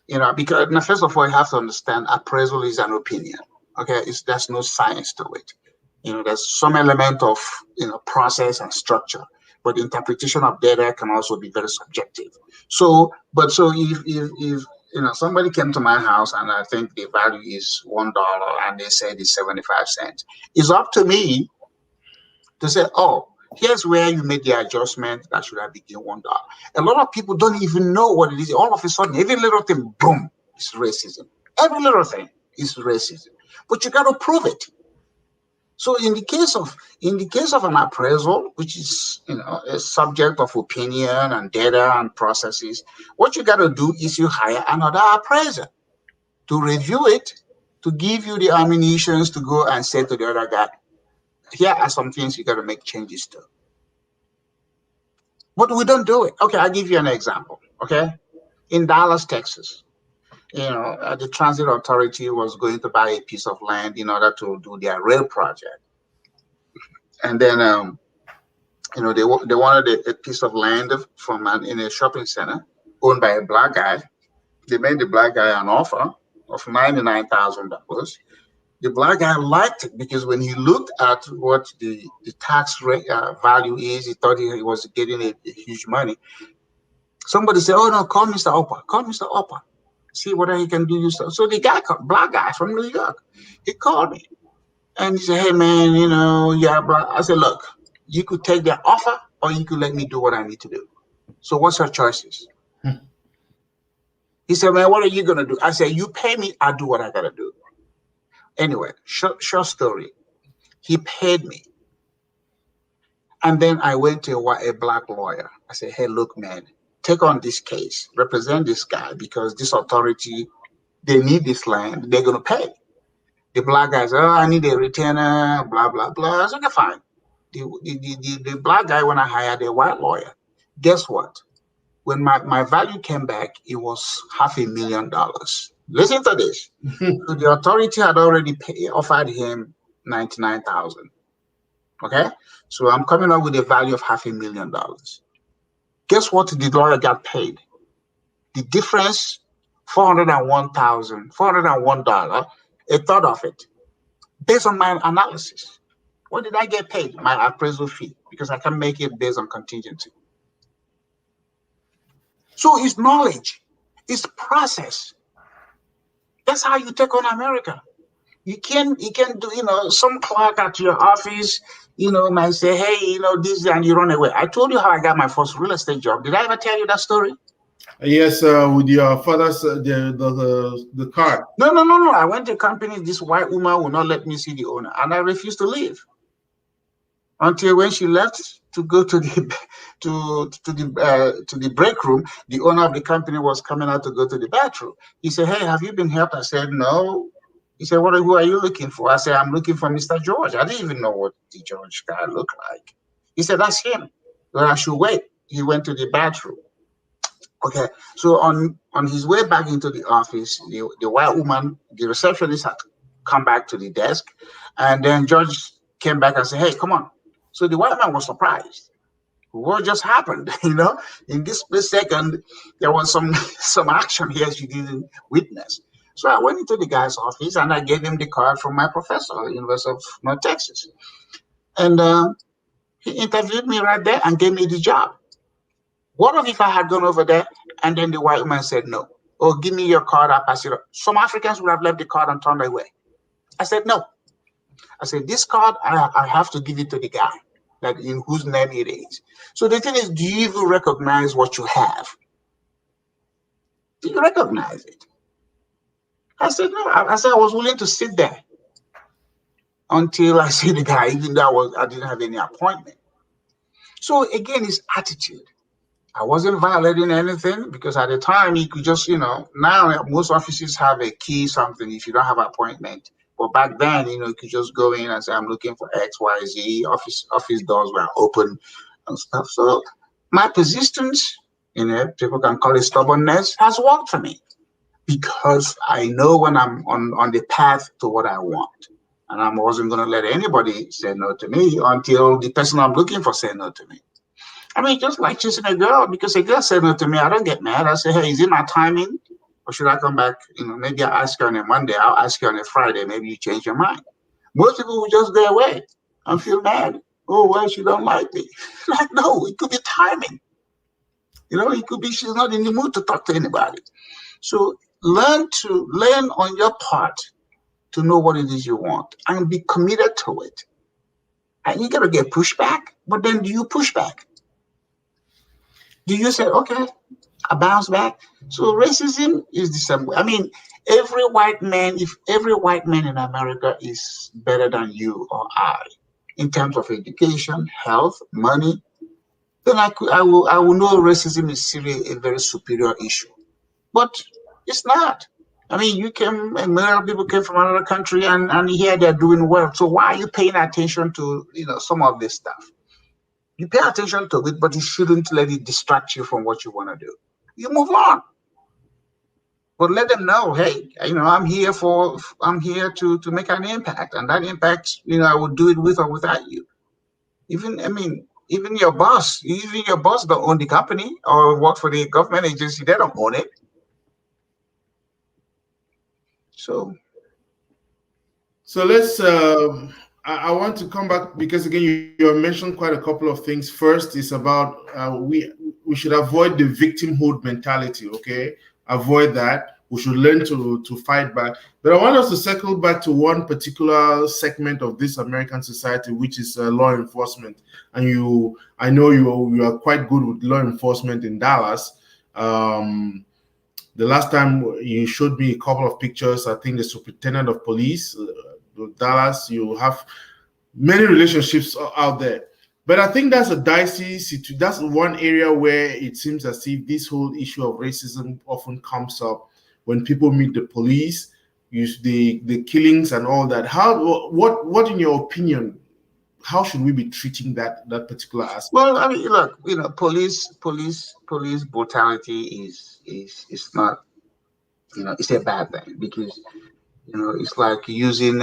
you know, because now, first of all, you have to understand appraisal is an opinion. Okay, there's no science to it. You know, there's some element of, you know, process and structure, but interpretation of data can also be very subjective. So if you know, somebody came to my house and I think the value is $1 and they said it's 75 cents, it's up to me to say, oh, here's where you made the adjustment that should have been $1. A lot of people don't even know what it is. All of a sudden, every little thing, boom, is racism. Every little thing is racism. But you got to prove it. So in the case of an appraisal, which is, you know, a subject of opinion and data and processes, what you got to do is you hire another appraiser to review it, to give you the ammunition to go and say to the other guy, here are some things you got to make changes to. But we don't do it. Okay, I'll give you an example. Okay, in Dallas, Texas, you know, the transit authority was going to buy a piece of land in order to do their rail project, and then you know, they wanted a piece of land from in a shopping center owned by a black guy. They made the black guy an offer of $99,000. The black guy liked it because when he looked at what the tax rate value is, he thought he was getting a huge money. Somebody said, "Oh no, call Mr. Okpa. Call Mr. Okpa. See whether he can do you stuff." So the guy, black guy from New York, he called me and he said, "Hey man, you know, yeah, blah." I said, "Look, you could take that offer, or you could let me do what I need to do. So what's your choices?" He said, "Man, what are you gonna do?" I said, "You pay me, I do what I gotta do." Anyway, short story. He paid me. And then I went to a black lawyer. I said, "Hey, look, man, take on this case, represent this guy, because this authority, they need this land, they're going to pay." The black guy said, "Oh, I need a retainer, blah, blah, blah." I said, "Okay, fine." The black guy, when I hired a white lawyer, guess what? When my value came back, it was $500,000. Listen to this. So the authority had already offered him 99,000. Okay, so I'm coming up with a value of $500,000. Guess what? The lawyer got paid. The difference, $401,000, a third of it, based on my analysis. What did I get paid? My appraisal fee, because I can make it based on contingency. So it's knowledge, it's process. That's how you take on America. You can do, some clerk at your office, might say, hey, this, and you run away. I told you how I got my first real estate job. Did I ever tell you that story? Yes, with your father's the card. No, no, no, no. I went to a company. This white woman would not let me see the owner, and I refused to leave until when she left to go to the to the break room. The owner of the company was coming out to go to the bathroom. He said, "Hey, have you been helped?" I said, "No." He said, who are you looking for?" I said, "I'm looking for Mr. George." I didn't even know what the George guy looked like. He said, "That's him." Well, I should wait. He went to the bathroom. Okay, so on his way back into the office, the white woman, the receptionist, had to come back to the desk, and then George came back and said, "Hey, come on." So the white man was surprised. What just happened? In this split second, there was some some action here she didn't witness. So I went into the guy's office and I gave him the card from my professor at the University of North Texas, and he interviewed me right there and gave me the job. What if I had gone over there and then the white woman said no? Oh, give me your card, I'll pass it up. Some Africans would have left the card and turned away. I said no. I said, this card, I have to give it to the guy that in whose name it is. So the thing is, do you even recognize what you have? Do you recognize it? I said no. I said I was willing to sit there until I see the guy, even though I didn't have any appointment. So again, it's attitude. I wasn't violating anything because at the time you could just, now most offices have a key something if you don't have an appointment. But back then, you could just go in and say, I'm looking for X, Y, Z. Office doors were open and stuff. So my persistence, people can call it stubbornness, has worked for me because I know when I'm on the path to what I want. And I wasn't going to let anybody say no to me until the person I'm looking for said no to me. I mean, just like choosing a girl, because a girl said no to me, I don't get mad. I say, hey, is it my timing? Or should I come back? Maybe I'll ask you on a Monday, I'll ask you on a Friday, maybe you change your mind. Most people will just go away and feel mad. Oh, well, she don't like me. Like, no, it could be timing. It could be she's not in the mood to talk to anybody. So learn on your part to know what it is you want and be committed to it. And you got to get pushback, but then do you push back? Do you say, okay, I bounce back? So racism is the same way. I mean, if every white man in America is better than you or I in terms of education, health, money, then I will know racism is really a very superior issue. But it's not. I mean, many people came from another country and here they're doing well. So why are you paying attention to, some of this stuff? You pay attention to it, but you shouldn't let it distract you from what you want to do. You move on. But let them know, hey, I'm here to make an impact. And that impact, I will do it with or without you. Even your boss don't own the company or work for the government agency, they don't own it. So let's. I want to come back because again, you mentioned quite a couple of things. First is about we should avoid the victimhood mentality. Okay, avoid that. We should learn to fight back. But I want us to circle back to one particular segment of this American society, which is law enforcement. And I know you are quite good with law enforcement in Dallas. The last time you showed me a couple of pictures, I think the superintendent of police, Dallas, you have many relationships out there. But I think that's a dicey situation. That's one area where it seems as if this whole issue of racism often comes up when people meet the police, use the killings and all that. What in your opinion, how should we be treating that particular aspect? Well, I mean, look, police brutality is not, it's a bad thing because it's like using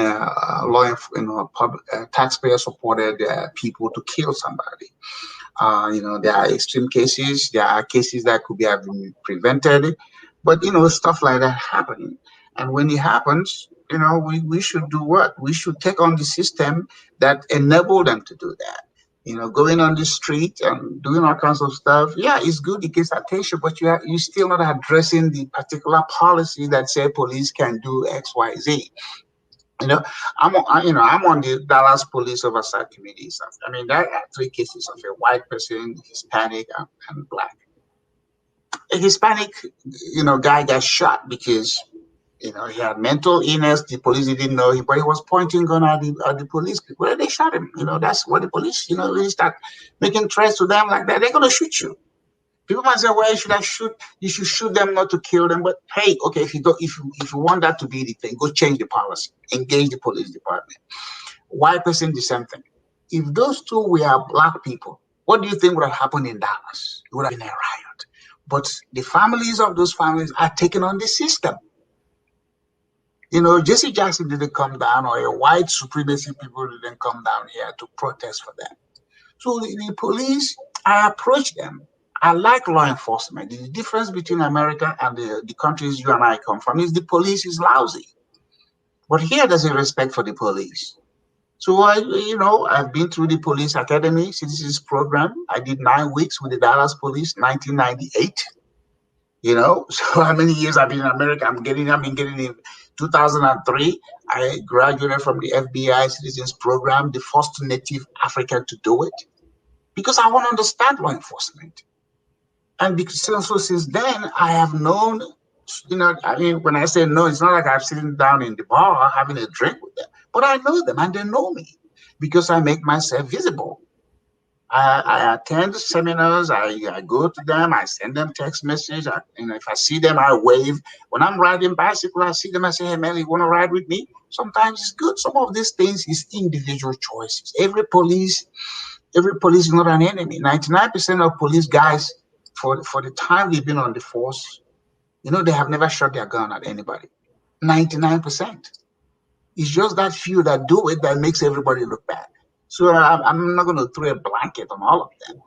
taxpayer supported people to kill somebody. There are extreme cases. There are cases that could have been prevented, but stuff like that happening. And when it happens, we should do what? We should take on the system that enable them to do that. Going on the street and doing all kinds of stuff. Yeah, it's good. It gets attention, but you still not addressing the particular policy that say police can do X, Y, Z. You know, I'm on the Dallas Police Oversight Committee. So, I mean, there are three cases of a white person, Hispanic, and black. A Hispanic, guy got shot because he had mental illness. The police didn't know him, but he was pointing gun at the police people. And they shot him. That's what the police, really start making threats to them like that. They're gonna shoot you. People might say, "Well, should I shoot? You should shoot them, not to kill them." But hey, okay, if you want that to be the thing, go change the policy. Engage the police department. White person, the same thing. If those two were black people, what do you think would have happened in Dallas? It would have been a riot. But the families of those families are taking on the system. Jesse Jackson didn't come down, or a white supremacy people didn't come down here to protest for them. So the police, I approach them. I like law enforcement. The difference between America and the countries you and I come from is the police is lousy. But here there's a respect for the police. So I've been through the police academy citizens program. I did 9 weeks with the Dallas Police, 1998. So how many years I've been in America? I've been getting in 2003. I graduated from the FBI Citizens Program, the first native African to do it, because I want to understand law enforcement. And because since then, I have known, when I say no, it's not like I'm sitting down in the bar having a drink with them, but I know them and they know me because I make myself visible. I attend seminars. I go to them. I send them text messages. If I see them, I wave. When I'm riding bicycle, I see them. I say, "Hey man, you want to ride with me?" Sometimes it's good. Some of these things is individual choices. Every police is not an enemy. 99% of police guys, for the time they've been on the force, they have never shot their gun at anybody. 99%. It's just that few that do it that makes everybody look bad. So I'm not going to throw a blanket on all of them.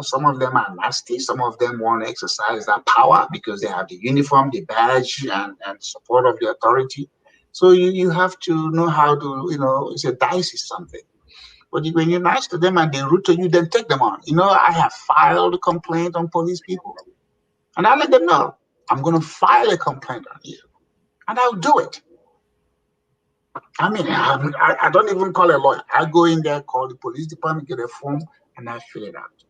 Some of them are nasty. Some of them want to exercise that power because they have the uniform, the badge, and support of the authority. So you have to know how to, it's a dicey something. But when you're nice to them and they root to you, then take them on. I have filed a complaint on police people. And I let them know, I'm going to file a complaint on you. And I'll do it. I mean, I don't even call a lawyer. I go in there, call the police department, get a form, and I fill it out.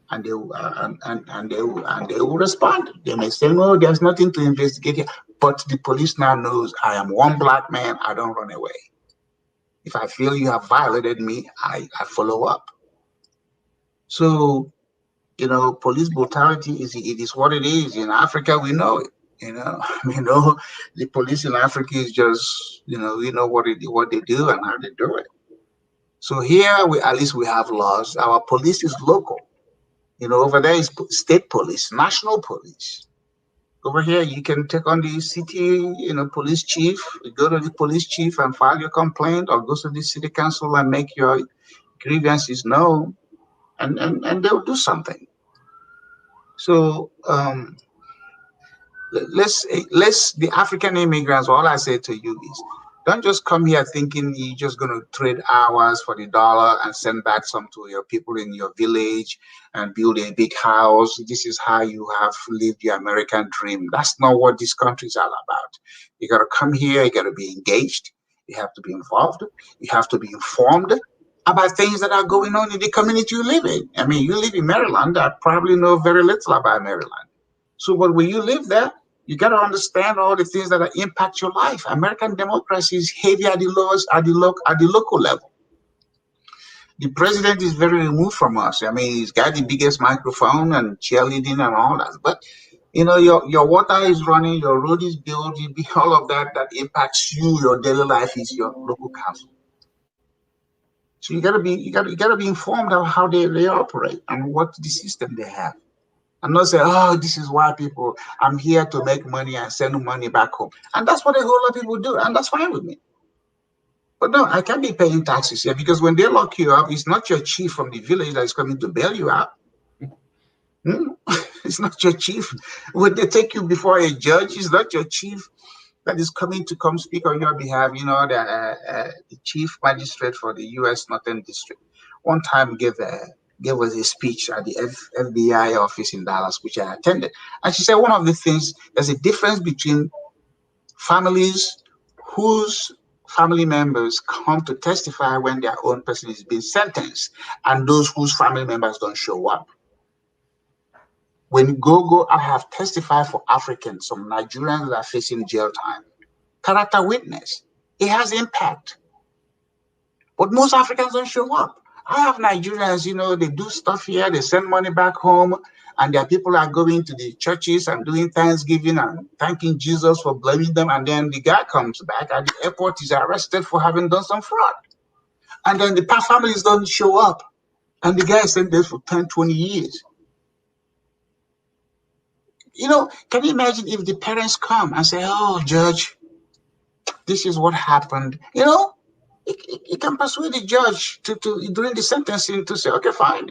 And they will respond. They may say, "No, there's nothing to investigate here." But the police now knows I am one black man. I don't run away. If I feel you have violated me, I follow up. So, police brutality is what it is. In Africa, we know it. The police in Africa is just, we know what they do and how they do it. So here, at least we have laws. Our police is local. Over there is state police, national police. Over here, you can take on the city, police chief. You go to the police chief and file your complaint, or go to the city council and make your grievances known, and they'll do something. So let's the African immigrants. All I say to you is, don't just come here thinking you're just going to trade hours for the dollar and send back some to your people in your village and build a big house. This is how you have lived the American dream. That's not what this country is all about. You got to come here. You got to be engaged. You have to be involved. You have to be informed about things that are going on in the community you live in. I mean, you live in Maryland. I probably know very little about Maryland. So, but when you live there, you got to understand all the things that impact your life. American democracy is heavy at the local level. The president is very removed from us. I mean, he's got the biggest microphone and cheerleading and all that. But your water is running, your road is built, all of that impacts you. Your daily life is your local council. So you gotta be informed of how they operate and what the system they have. I'm not saying, "Oh, this is why people, I'm here to make money and send money back home." And that's what a whole lot of people do, and that's fine with me. But no, I can't be paying taxes here, because when they lock you up, it's not your chief from the village that is coming to bail you out. It's not your chief. When they take you before a judge, it's not your chief that is coming to come speak on your behalf. The chief magistrate for the U.S. Northern District one time gave us a speech at the FBI office in Dallas, which I attended. And she said one of the things, there's a difference between families whose family members come to testify when their own person is being sentenced, and those whose family members don't show up. When I have testified for Africans, some Nigerians that are facing jail time. Character witness. It has impact. But most Africans don't show up. I have Nigerians, they do stuff here, they send money back home, and their people are going to the churches and doing Thanksgiving and thanking Jesus for blaming them. And then the guy comes back at the airport, is arrested for having done some fraud. And then the families don't show up. And the guy is sentenced for 10, 20 years. Can you imagine if the parents come and say, oh, judge, this is what happened? It can persuade the judge to during the sentencing to say, okay, fine.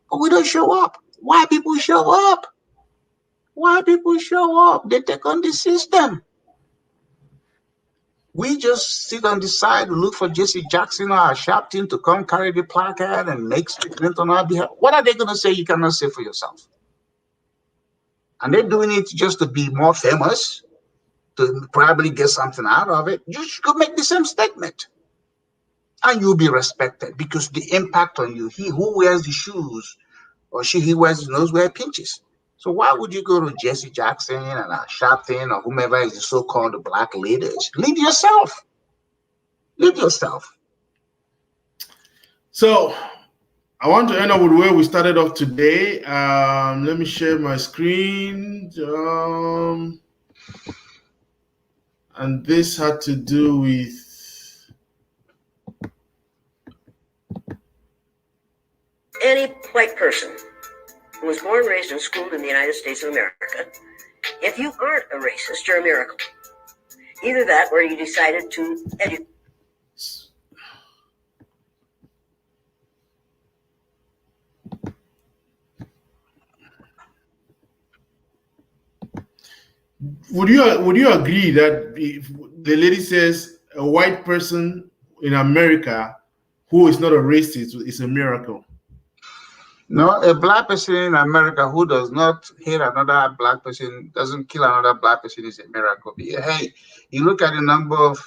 But we don't show up. Why people show up? Why people show up? They take on the system. We just sit on the side, look for Jesse Jackson or our Sharpton to come carry the placard and make statements on our behalf. What are they going to say you cannot say for yourself? And they're doing it just to be more famous, to probably get something out of it. You should make the same statement. And you'll be respected because the impact on you, he who wears the shoes or she who wears the nose where it pinches. So why would you go to Jesse Jackson and Sharpton or whomever is the so-called black leaders? Lead yourself. Lead yourself. So I want to end up with where we started off today. Let me share my screen. And this had to do with any white person who was born, raised, and schooled in the United States of America. If you aren't a racist, you're a miracle. Either that or you decided to educate. Would you agree that if the lady says a white person in America who is not a racist is a miracle? No, a black person in America who does not hate another black person, doesn't kill another black person is a miracle. Hey, you look at the number of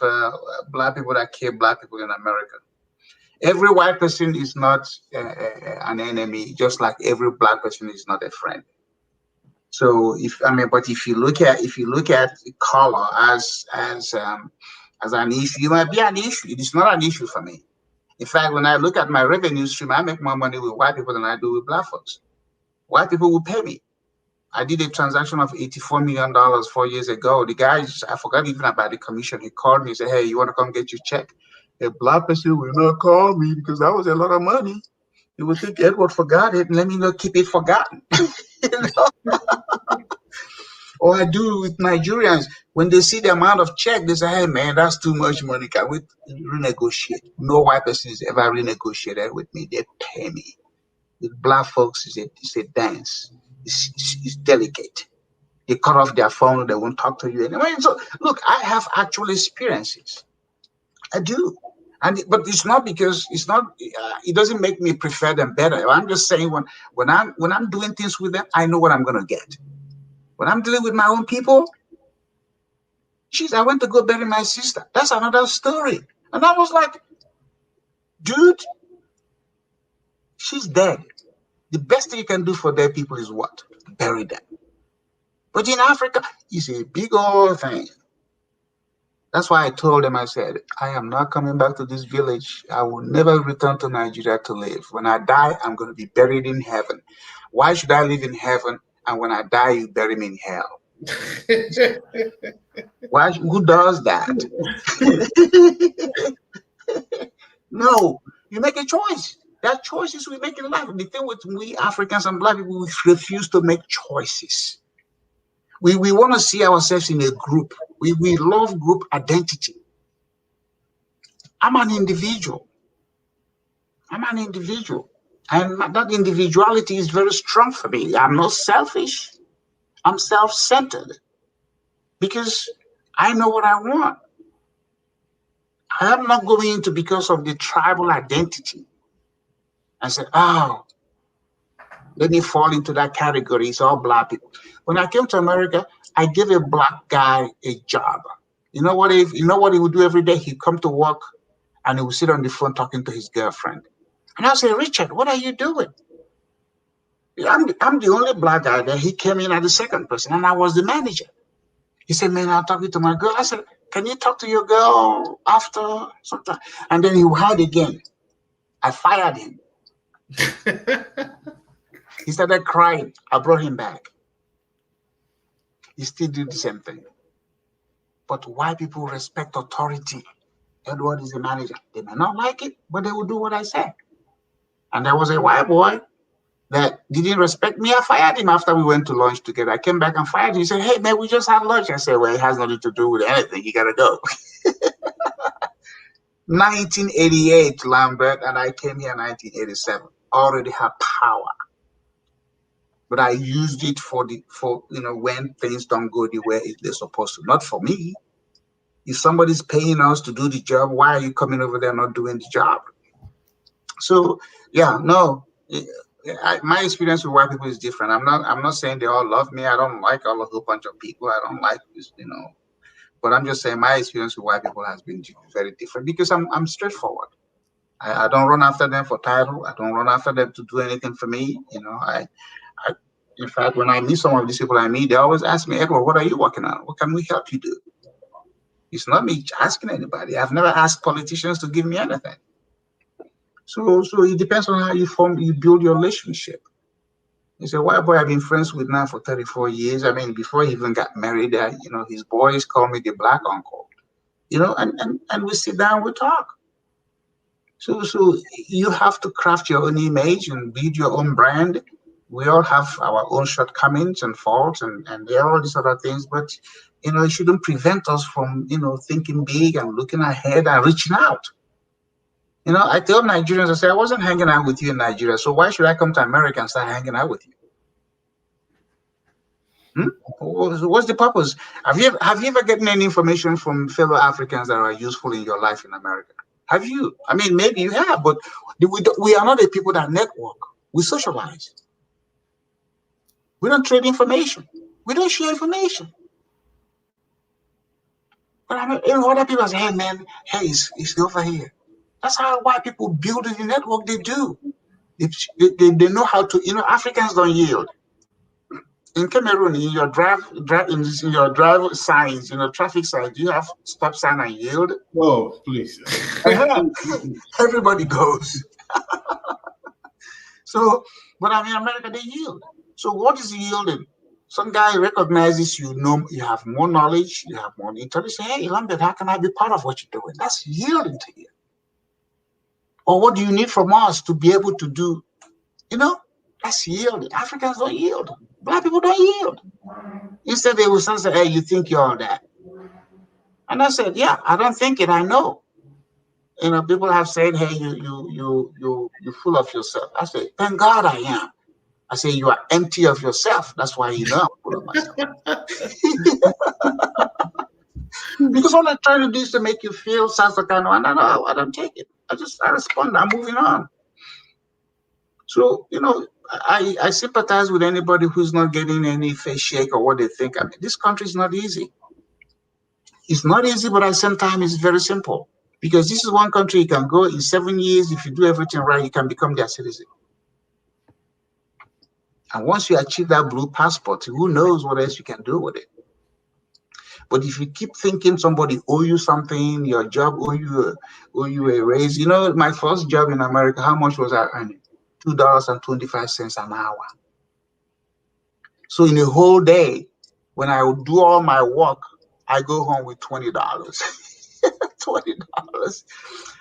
black people that kill black people in America. Every white person is not an enemy, just like every black person is not a friend. So but if you look at color as an issue, it might be an issue. It is not an issue for me. In fact, when I look at my revenue stream, I make more money with white people than I do with black folks. White people will pay me. I did a transaction of $84 million 4 years ago. The guy, I forgot even about the commission. He called me and said, hey, you want to come get your check? A black person will not call me because that was a lot of money. He will think Edward forgot it and let me not keep it forgotten. Or I do with Nigerians. When they see the amount of check, they say, hey, man, that's too much money. Can we renegotiate? No white person has ever renegotiated with me. They pay me. With black folks, it's a dance. It's delicate. They cut off their phone. They won't talk to you anymore. So, look, I have actual experiences. I do. But it's not because it doesn't make me prefer them better. I'm just saying when I'm doing things with them, I know what I'm going to get. When I'm dealing with my own people, I went to go bury my sister. That's another story. And I was like, dude, she's dead. The best thing you can do for their people is what? Bury them. But in Africa, it's a big old thing. That's why I told them, I said, I am not coming back to this village. I will never return to Nigeria to live. When I die, I'm going to be buried in heaven. Why should I live in heaven? And when I die, you bury me in hell. Why? Who does that? No, you make a choice. That choices we make in life. The thing with we Africans and black people, we refuse to make choices. We want to see ourselves in a group. We love group identity. I'm an individual. And that individuality is very strong for me. I'm not selfish. I'm self-centered because I know what I want. I am not going into because of the tribal identity and say, oh, let me fall into that category. It's all black people. When I came to America, I gave a black guy a job. You know what he would do every day? He'd come to work and he would sit on the phone talking to his girlfriend. And I'll say, Richard, what are you doing? I'm the only black guy there. He came in as the second person, and I was the manager. He said, man, I'm talking to my girl. I said, can you talk to your girl after sometime? And then he would hide again. I fired him. He started crying. I brought him back. He still did the same thing. But why people respect authority? Edward is the manager. They may not like it, but they will do what I say. And there was a white boy that didn't respect me. I fired him after we went to lunch together. I came back and fired him. He said, hey, man, we just had lunch. I said, well, it has nothing to do with anything. You got to go. 1988, Lambert, and I came here in 1987. Already had power. But I used it for when things don't go the way they're supposed to. Not for me. If somebody's paying us to do the job, why are you coming over there not doing the job? So, yeah, no. My experience with white people is different. I'm not saying they all love me. I don't like a whole bunch of people. I don't like this, But I'm just saying my experience with white people has been very different because I'm straightforward. I don't run after them for title. I don't run after them to do anything for me. In fact, when I meet some of these people I meet, they always ask me, Edward, what are you working on? What can we help you do? It's not me asking anybody. I've never asked politicians to give me anything. So it depends on how you build your relationship. He said, white boy I've been friends with now for 34 years. I mean, before he even got married, his boys call me the black uncle, and we sit down, we talk. So you have to craft your own image and build your own brand. We all have our own shortcomings and faults and there are all these other things, but, it shouldn't prevent us from, thinking big and looking ahead and reaching out. I tell Nigerians, I say, I wasn't hanging out with you in Nigeria, so why should I come to America and start hanging out with you? What's the purpose? Have you ever gotten any information from fellow Africans that are useful in your life in America? Have you? I mean, maybe you have, but we are not the people that network. We socialize. We don't trade information. We don't share information. But I mean, other people say, hey, man, hey, it's over here. That's how white people build the network they do. They know how to, Africans don't yield. In Cameroon, in your drive signs, traffic signs, you have stop sign and yield. Oh, please. Everybody goes. So, but I mean, America, they yield. So what is yielding? Some guy recognizes you have more knowledge, you have more intelligence. Hey, Lambert, how can I be part of what you're doing? That's yielding to you. Or what do you need from us to be able to do? That's yielding. Africans don't yield. Black people don't yield. Instead, they will say, hey, you think you're all that. And I said, yeah, I don't think it. I know. People have said, hey, you're full of yourself. I said, thank God I am. I say, you are empty of yourself. That's why I'm full of myself. Because what I'm trying to do is to make you feel some kind of, and I don't take it. I respond. I'm moving on. So, I sympathize with anybody who's not getting any face shake or what they think. I mean, this country is not easy. It's not easy, but at the same time, it's very simple. Because this is one country you can go in 7 years. If you do everything right, you can become their citizen. And once you achieve that blue passport, who knows what else you can do with it. But if you keep thinking somebody owe you something, your job owe you a raise. My first job in America, how much was I earning? $2.25 an hour. So in a whole day, when I would do all my work, I go home with $20. $20.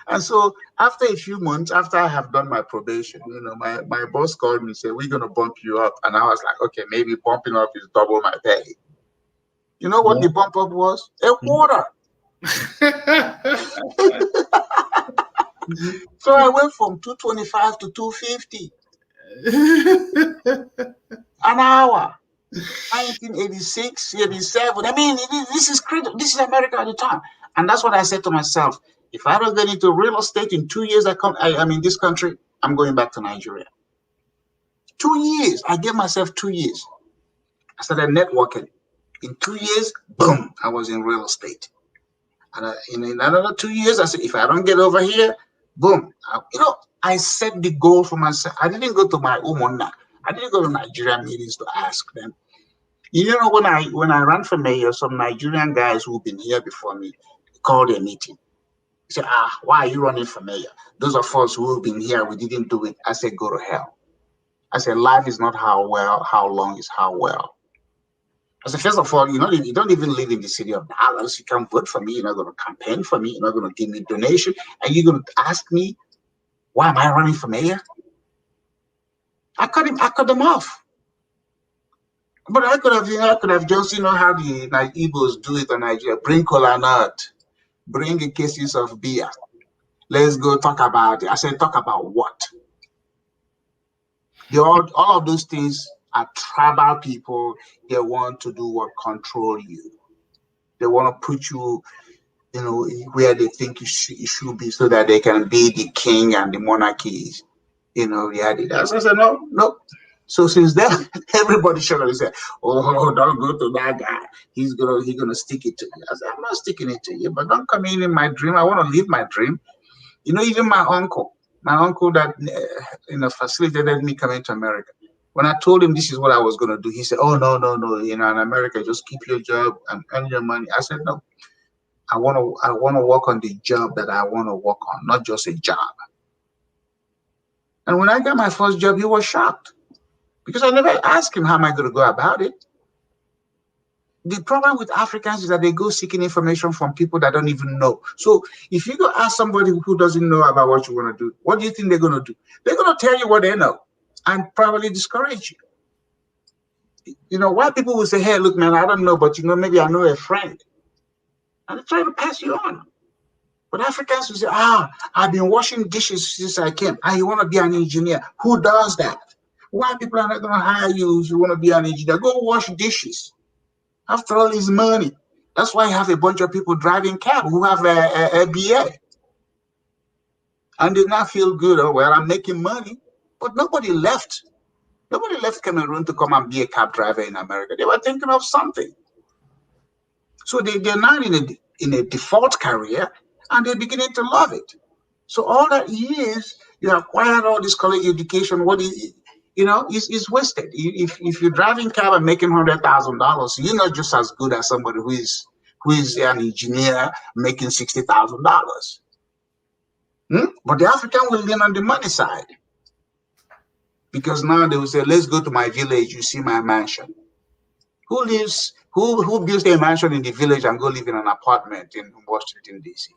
And so after a few months, after I have done my probation, my boss called me and said, we're going to bump you up. And I was like, okay, maybe bumping up is double my pay. You know what the bump up was? A quarter. So I went from $2.25 to $2.50 an hour. 1986, 87. I mean, this is critical. This is America at the time. And that's what I said to myself. If I don't get into real estate in 2 years, I'm in this country, I'm going back to Nigeria. 2 years. I gave myself 2 years. I started networking. In 2 years, boom, I was in real estate. And in another 2 years, I said, if I don't get over here, boom. I set the goal for myself. I didn't go to my Umonna. I didn't go to Nigerian meetings to ask them. When I ran for mayor, some Nigerian guys who've been here before me called a meeting. They said, why are you running for mayor? Those of us who have been here, we didn't do it. I said, go to hell. I said, life is not how long is how well. I said, first of all, you don't even live in the city of Dallas. You can't vote for me. You're not going to campaign for me. You're not going to give me a donation. And you're going to ask me, why am I running for mayor? I cut them off. But I could have just, how the Igbos do it in Nigeria. Bring kola nut, bring cases of beer. Let's go talk about it. I said, talk about what? All of those things are tribal people. They want to do what? Control you. They want to put you, where they think you should be, so that they can be the king and the monarchies. I said, no. So since then, everybody shut up and said, oh, don't go to that guy. He's gonna stick it to you. I said, I'm not sticking it to you, but don't come in my dream. I want to live my dream. Even my uncle that facilitated me coming to America. When I told him this is what I was gonna do, he said, oh no. In America, just keep your job and earn your money. I said, no. I wanna work on the job that I want to work on, not just a job. And when I got my first job, he was shocked. Because I never asked him how am I going to go about it. The problem with Africans is that they go seeking information from people that don't even know. So if you go ask somebody who doesn't know about what you want to do, what do you think they're going to do? They're going to tell you what they know and probably discourage you. White people will say, hey, look, man, I don't know, but maybe I know a friend. And they try to pass you on. But Africans will say, I've been washing dishes since I came. You want to be an engineer. Who does that? Why people are not going to hire you if you want to be an engineer? Go wash dishes. After all, it's money. That's why you have a bunch of people driving cab who have a BA. And they now feel good. Oh, well, I'm making money. But nobody left. Nobody left Cameroon to come and be a cab driver in America. They were thinking of something. So they're now in a default career, and they're beginning to love it. So all that years, you acquired all this college education, is wasted. If you're driving cab and making $100,000, you're not just as good as somebody who is an engineer making $60,000. But the African will lean on the money side, because now they will say, let's go to my village, you see my mansion. Who builds a mansion in the village and go live in an apartment in Washington, D.C.?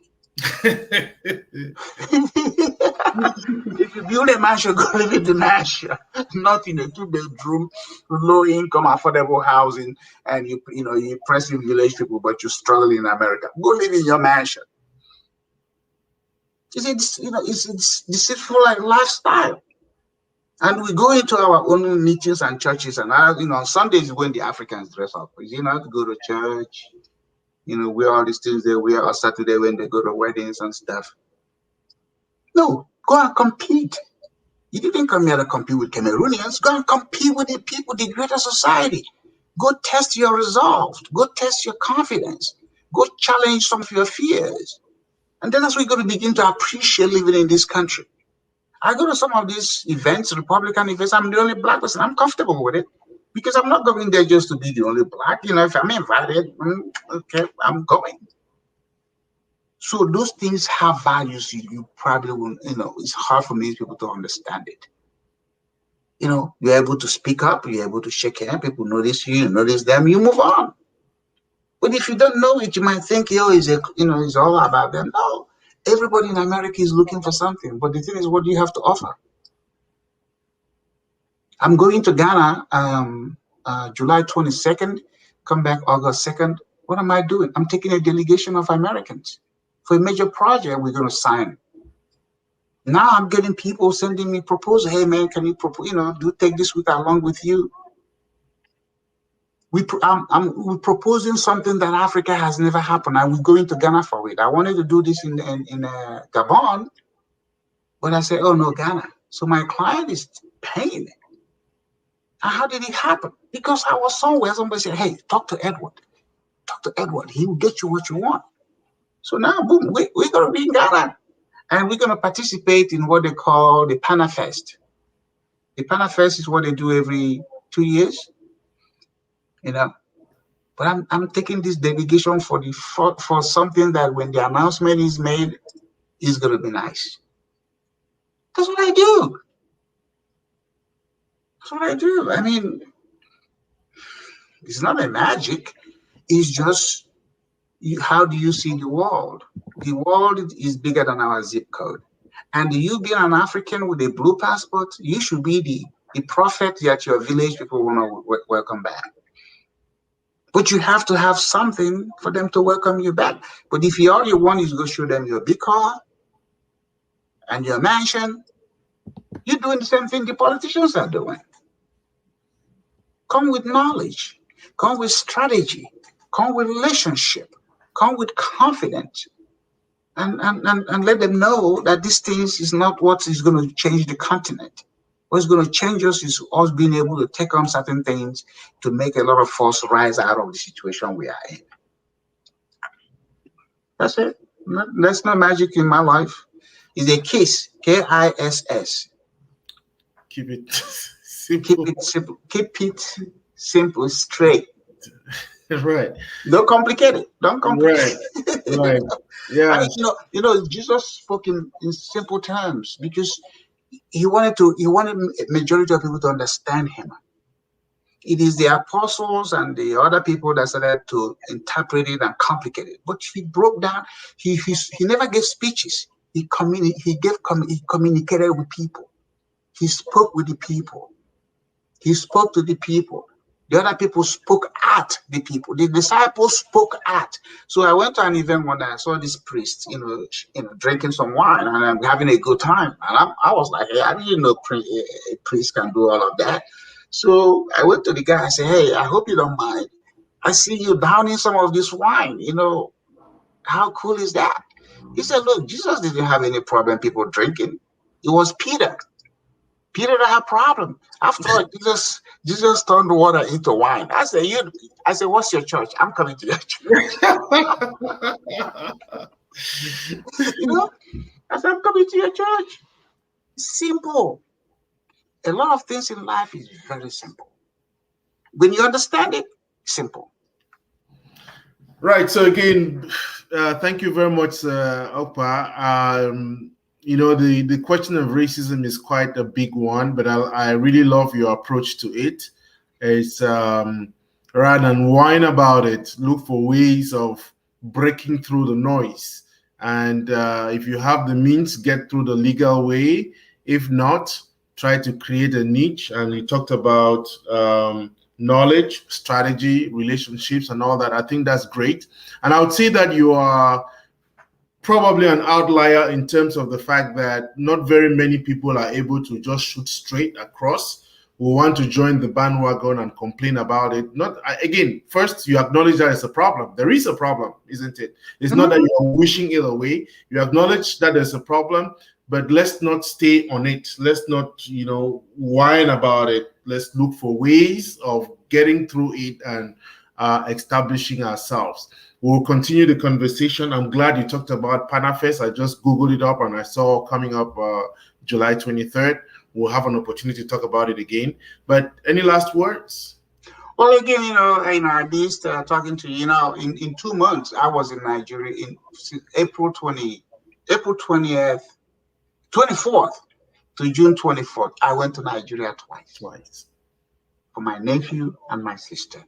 If you build a mansion, go live in the mansion, not in a 2-bedroom, low-income, affordable housing, and you impressive village people, but you struggle in America. Go live in your mansion. It's deceitful like lifestyle. And we go into our own meetings and churches, and on Sundays when the Africans dress up, to go to church, wear all these things they wear on Saturday when they go to weddings and stuff. No, go and compete. You didn't come here to compete with Cameroonians. Go and compete with the people, the greater society. Go test your resolve. Go test your confidence. Go challenge some of your fears. And then that's when you're going to begin to appreciate living in this country. I go to some of these events, Republican events. I'm the only black person. I'm comfortable with it because I'm not going there just to be the only black. If I'm invited, okay, I'm going. So those things have values you probably won't, it's hard for many people to understand it. You're able to speak up, you're able to shake hands, people notice you notice them, you move on. But if you don't know it, you might think, it's all about them. No, everybody in America is looking for something. But the thing is, what do you have to offer? I'm going to Ghana July 22nd, come back August 2nd. What am I doing? I'm taking a delegation of Americans for a major project we're going to sign. Now I'm getting people sending me proposals. Hey, man, can you propose, do take this along with you? I'm proposing something that Africa has never happened. I will go into Ghana for it. I wanted to do this in Gabon, but I said, oh no, Ghana. So my client is paying it. And how did it happen? Because I was somewhere, somebody said, hey, talk to Edward. Talk to Edward. He will get you what you want. So now, boom, we're going to be in Ghana. And we're going to participate in what they call the Panafest. The Panafest is what they do every 2 years, you know. But I'm taking this delegation for something that when the announcement is made, is going to be nice. That's what I do. That's what I do. I mean, it's not a magic. It's just how do you see the world? The world is bigger than our zip code. And you being an African with a blue passport, you should be the prophet that your village people want to welcome back. But you have to have something for them to welcome you back. But if all you want is to go show them your big car and your mansion, you're doing the same thing the politicians are doing. Come with knowledge, come with strategy, come with relationship, come with confidence, and let them know that this thing is not what is going to change the continent. What's going to change us is us being able to take on certain things to make a lot of us rise out of the situation we are in. That's it. There's no magic in my life. It's a KISS, KISS. Keep it simple. Keep it simple. Keep it simple, straight. Right. Don't complicate it. Don't complicate it. Right. Yeah. I mean, you know, Jesus spoke in simple terms because he wanted majority of people to understand him. It is the apostles and the other people that started to interpret it and complicate it. But he broke down. He never gave speeches. He communicated with people. He spoke with the people. He spoke to the people. The other people spoke at the people. The disciples spoke at. So I went to an event one day. I saw this priest, drinking some wine, and I'm having a good time. And I was like, hey, I didn't know a priest can do all of that. So I went to the guy. I said, hey, I hope you don't mind. I see you downing some of this wine. You know, how cool is that? He said, look, Jesus didn't have any problem people drinking. It was Peter. Peter didn't have a problem. After all, Jesus turned water into wine. I said, what's your church? I'm coming to your church. I said, I'm coming to your church. Simple. A lot of things in life is very simple. When you understand it, simple. Right. So again, thank you very much, Okpa. The question of racism is quite a big one, but I really love your approach to it. It's rather than whine about it, look for ways of breaking through the noise. And if you have the means, get through the legal way. If not, try to create a niche. And you talked about knowledge, strategy, relationships, and all that. I think that's great. And I would say that you are probably an outlier in terms of the fact that not very many people are able to just shoot straight across, who want to join the bandwagon and complain about it. Again, first you acknowledge that it's a problem. There is a problem, isn't it? It's not that you're wishing it away. You acknowledge that there's a problem, but let's not stay on it. Let's not, whine about it. Let's look for ways of getting through it and establishing ourselves. We'll continue the conversation. I'm glad you talked about Panafest. I just Googled it up and I saw coming up July 23rd. We'll have an opportunity to talk about it again. But any last words? Well, again, I missed talking to you. In 2 months, I was in Nigeria in April 20th, 24th to June 24th. I went to Nigeria twice for my nephew and my sister.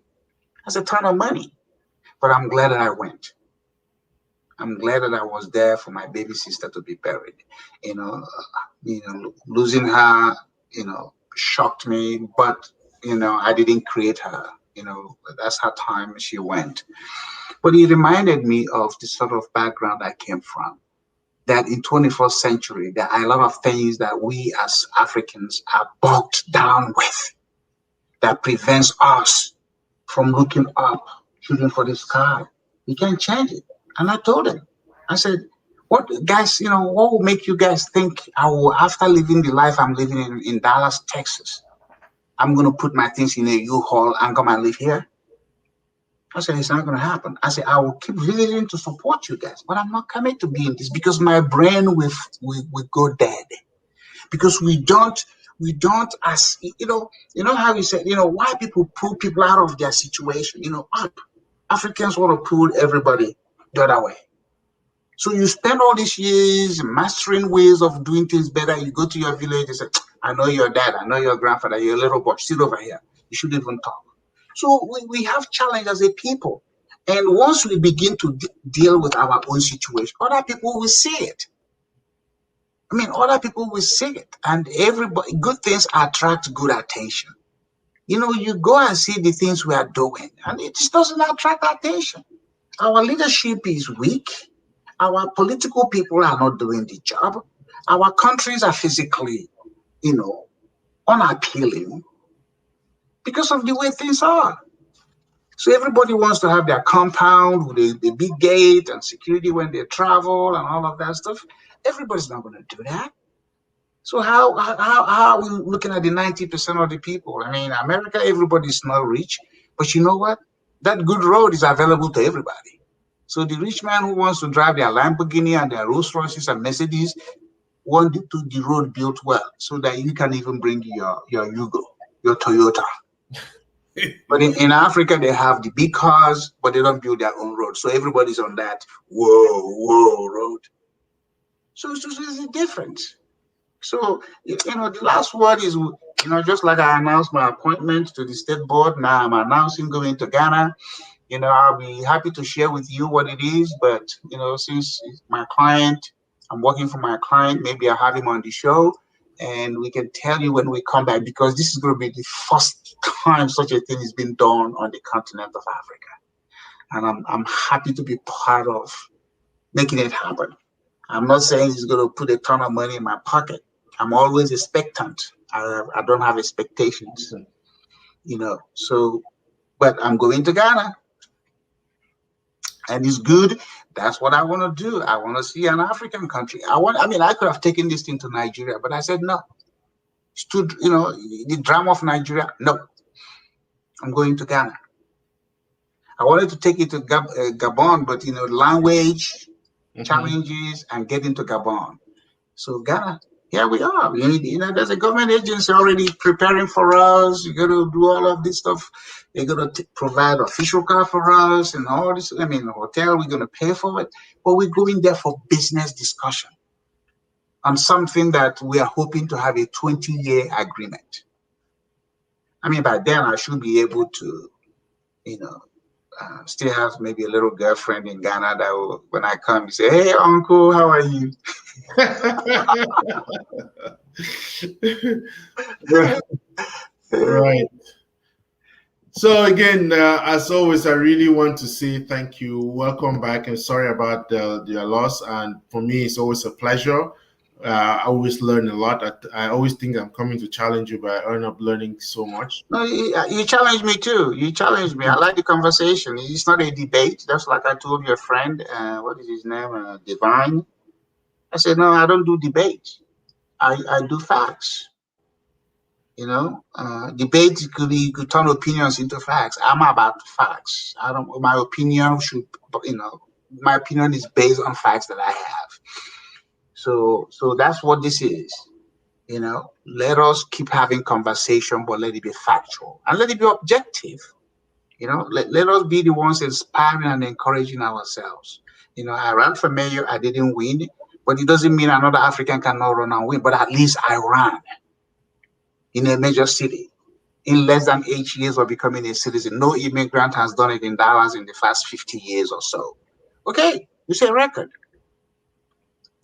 That's a ton of money. But I'm glad that I went. I'm glad that I was there for my baby sister to be buried. Losing her, shocked me. But I didn't create her. That's her time she went. But it reminded me of the sort of background I came from. That in 21st century, there are a lot of things that we as Africans are bogged down with that prevents us from looking up, shooting for the sky. We can't change it. And I told him, I said, what will make you guys think after living the life I'm living in Dallas, Texas, I'm going to put my things in a U-Haul and come and live here? I said, it's not going to happen. I said, I will keep visiting to support you guys, but I'm not coming to be in this because my brain will go dead. Because we don't, as you know how you said, why people pull people out of their situation, Africans want to pull everybody the other way. So you spend all these years mastering ways of doing things better. You go to your village and say, I know your dad, I know your grandfather, you're a little boy, sit over here. You shouldn't even talk. So we have challenge as a people. And once we begin to deal with our own situation, other people will see it. I mean, other people will see it. And everybody, good things attract good attention. You go and see the things we are doing, and it just doesn't attract attention. Our leadership is weak. Our political people are not doing the job. Our countries are physically, unappealing because of the way things are. So everybody wants to have their compound with a big gate and security when they travel and all of that stuff. Everybody's not going to do that. So how are we looking at the 90% of the people? I mean, America, everybody's not rich, but you know what? That good road is available to everybody. So the rich man who wants to drive their Lamborghini and their Rolls Royces and Mercedes want the road built well so that you can even bring your Yugo, your Toyota. But in Africa, they have the big cars, but they don't build their own road. So everybody's on that whoa road. So there's a difference. So, the last word is, just like I announced my appointment to the state board, now I'm announcing going to Ghana. I'll be happy to share with you what it is. But, since my client, I'm working for my client, maybe I'll have him on the show and we can tell you when we come back, because this is going to be the first time such a thing has been done on the continent of Africa. And I'm happy to be part of making it happen. I'm not saying he's going to put a ton of money in my pocket. I'm always expectant. I don't have expectations, So, but I'm going to Ghana, and it's good. That's what I want to do. I want to see an African country. I could have taken this thing to Nigeria, but I said no. The drama of Nigeria. No, I'm going to Ghana. I wanted to take it to Gabon, but language challenges and get into Gabon. So Ghana. Here we are. There's a government agency already preparing for us. You're going to do all of this stuff. They're going to provide official car for us and all this. Hotel, we're going to pay for it. But we're going there for business discussion on something that we are hoping to have a 20-year agreement. By then I should be able to, still have maybe a little girlfriend in Ghana that will, when I come, you say, hey, uncle, how are you? Right. So again, as always, I really want to say thank you. Welcome back, and sorry about your loss. And for me, it's always a pleasure. I always learn a lot. I always think I'm coming to challenge you, but I end up learning so much. No, you challenge me too. You challenge me. I like the conversation. It's not a debate. That's like I told your friend, what is his name? Divine. I said, no, I don't do debate. I do facts. Debate could turn opinions into facts. I'm about facts. My opinion my opinion is based on facts that I have. So that's what this is. Let us keep having conversation, but let it be factual and let it be objective. Let us be the ones inspiring and encouraging ourselves. I ran for mayor, I didn't win, but it doesn't mean another African cannot run and win. But at least I ran in a major city in less than 8 years of becoming a citizen. No immigrant has done it in Dallas in the past 50 years or so. Okay, you say record.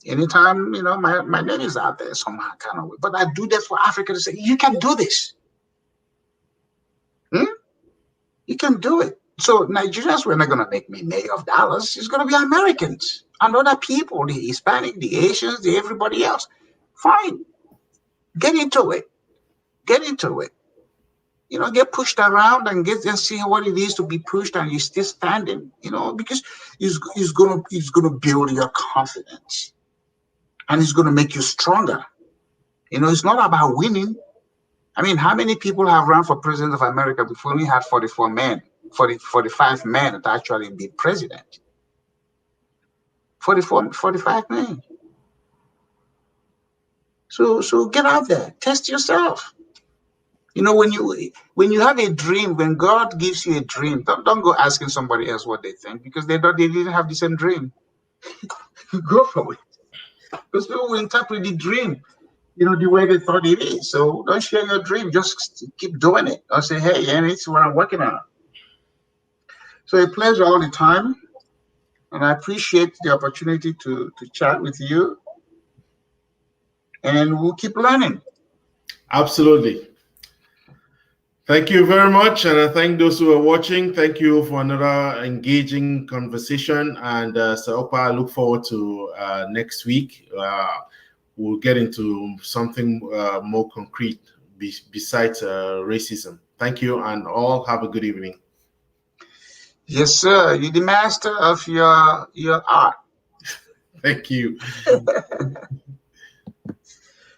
Anytime, my name is out there somehow kind of way. But I do that for Africa to say, you can do this. You can do it. So Nigerians were not going to make me mayor of Dallas. It's going to be Americans and other people, the Hispanic, the Asians, the everybody else. Fine. Get into it. Get pushed around and see what it is to be pushed and you're still standing, because it's gonna build your confidence and it's gonna make you stronger. It's not about winning. How many people have run for president of America before? We only had 44 men. 45 men that actually be president. 45 men. So get out there, test yourself. You know, when you have a dream, when God gives you a dream, don't go asking somebody else what they think, because they didn't have the same dream. Go for it, because people will interpret the dream, you know, the way they thought it is. So don't share your dream. Just keep doing it. I'll say, hey, and it's what I'm working on. So a pleasure all the time, and I appreciate the opportunity to chat with you. And we'll keep learning. Absolutely. Thank you very much, and I thank those who are watching. Thank you for another engaging conversation. And Sir Okpa, I look forward to next week. We'll get into something more concrete besides racism. Thank you, and all have a good evening. Yes, sir. You're the master of your art. Thank you.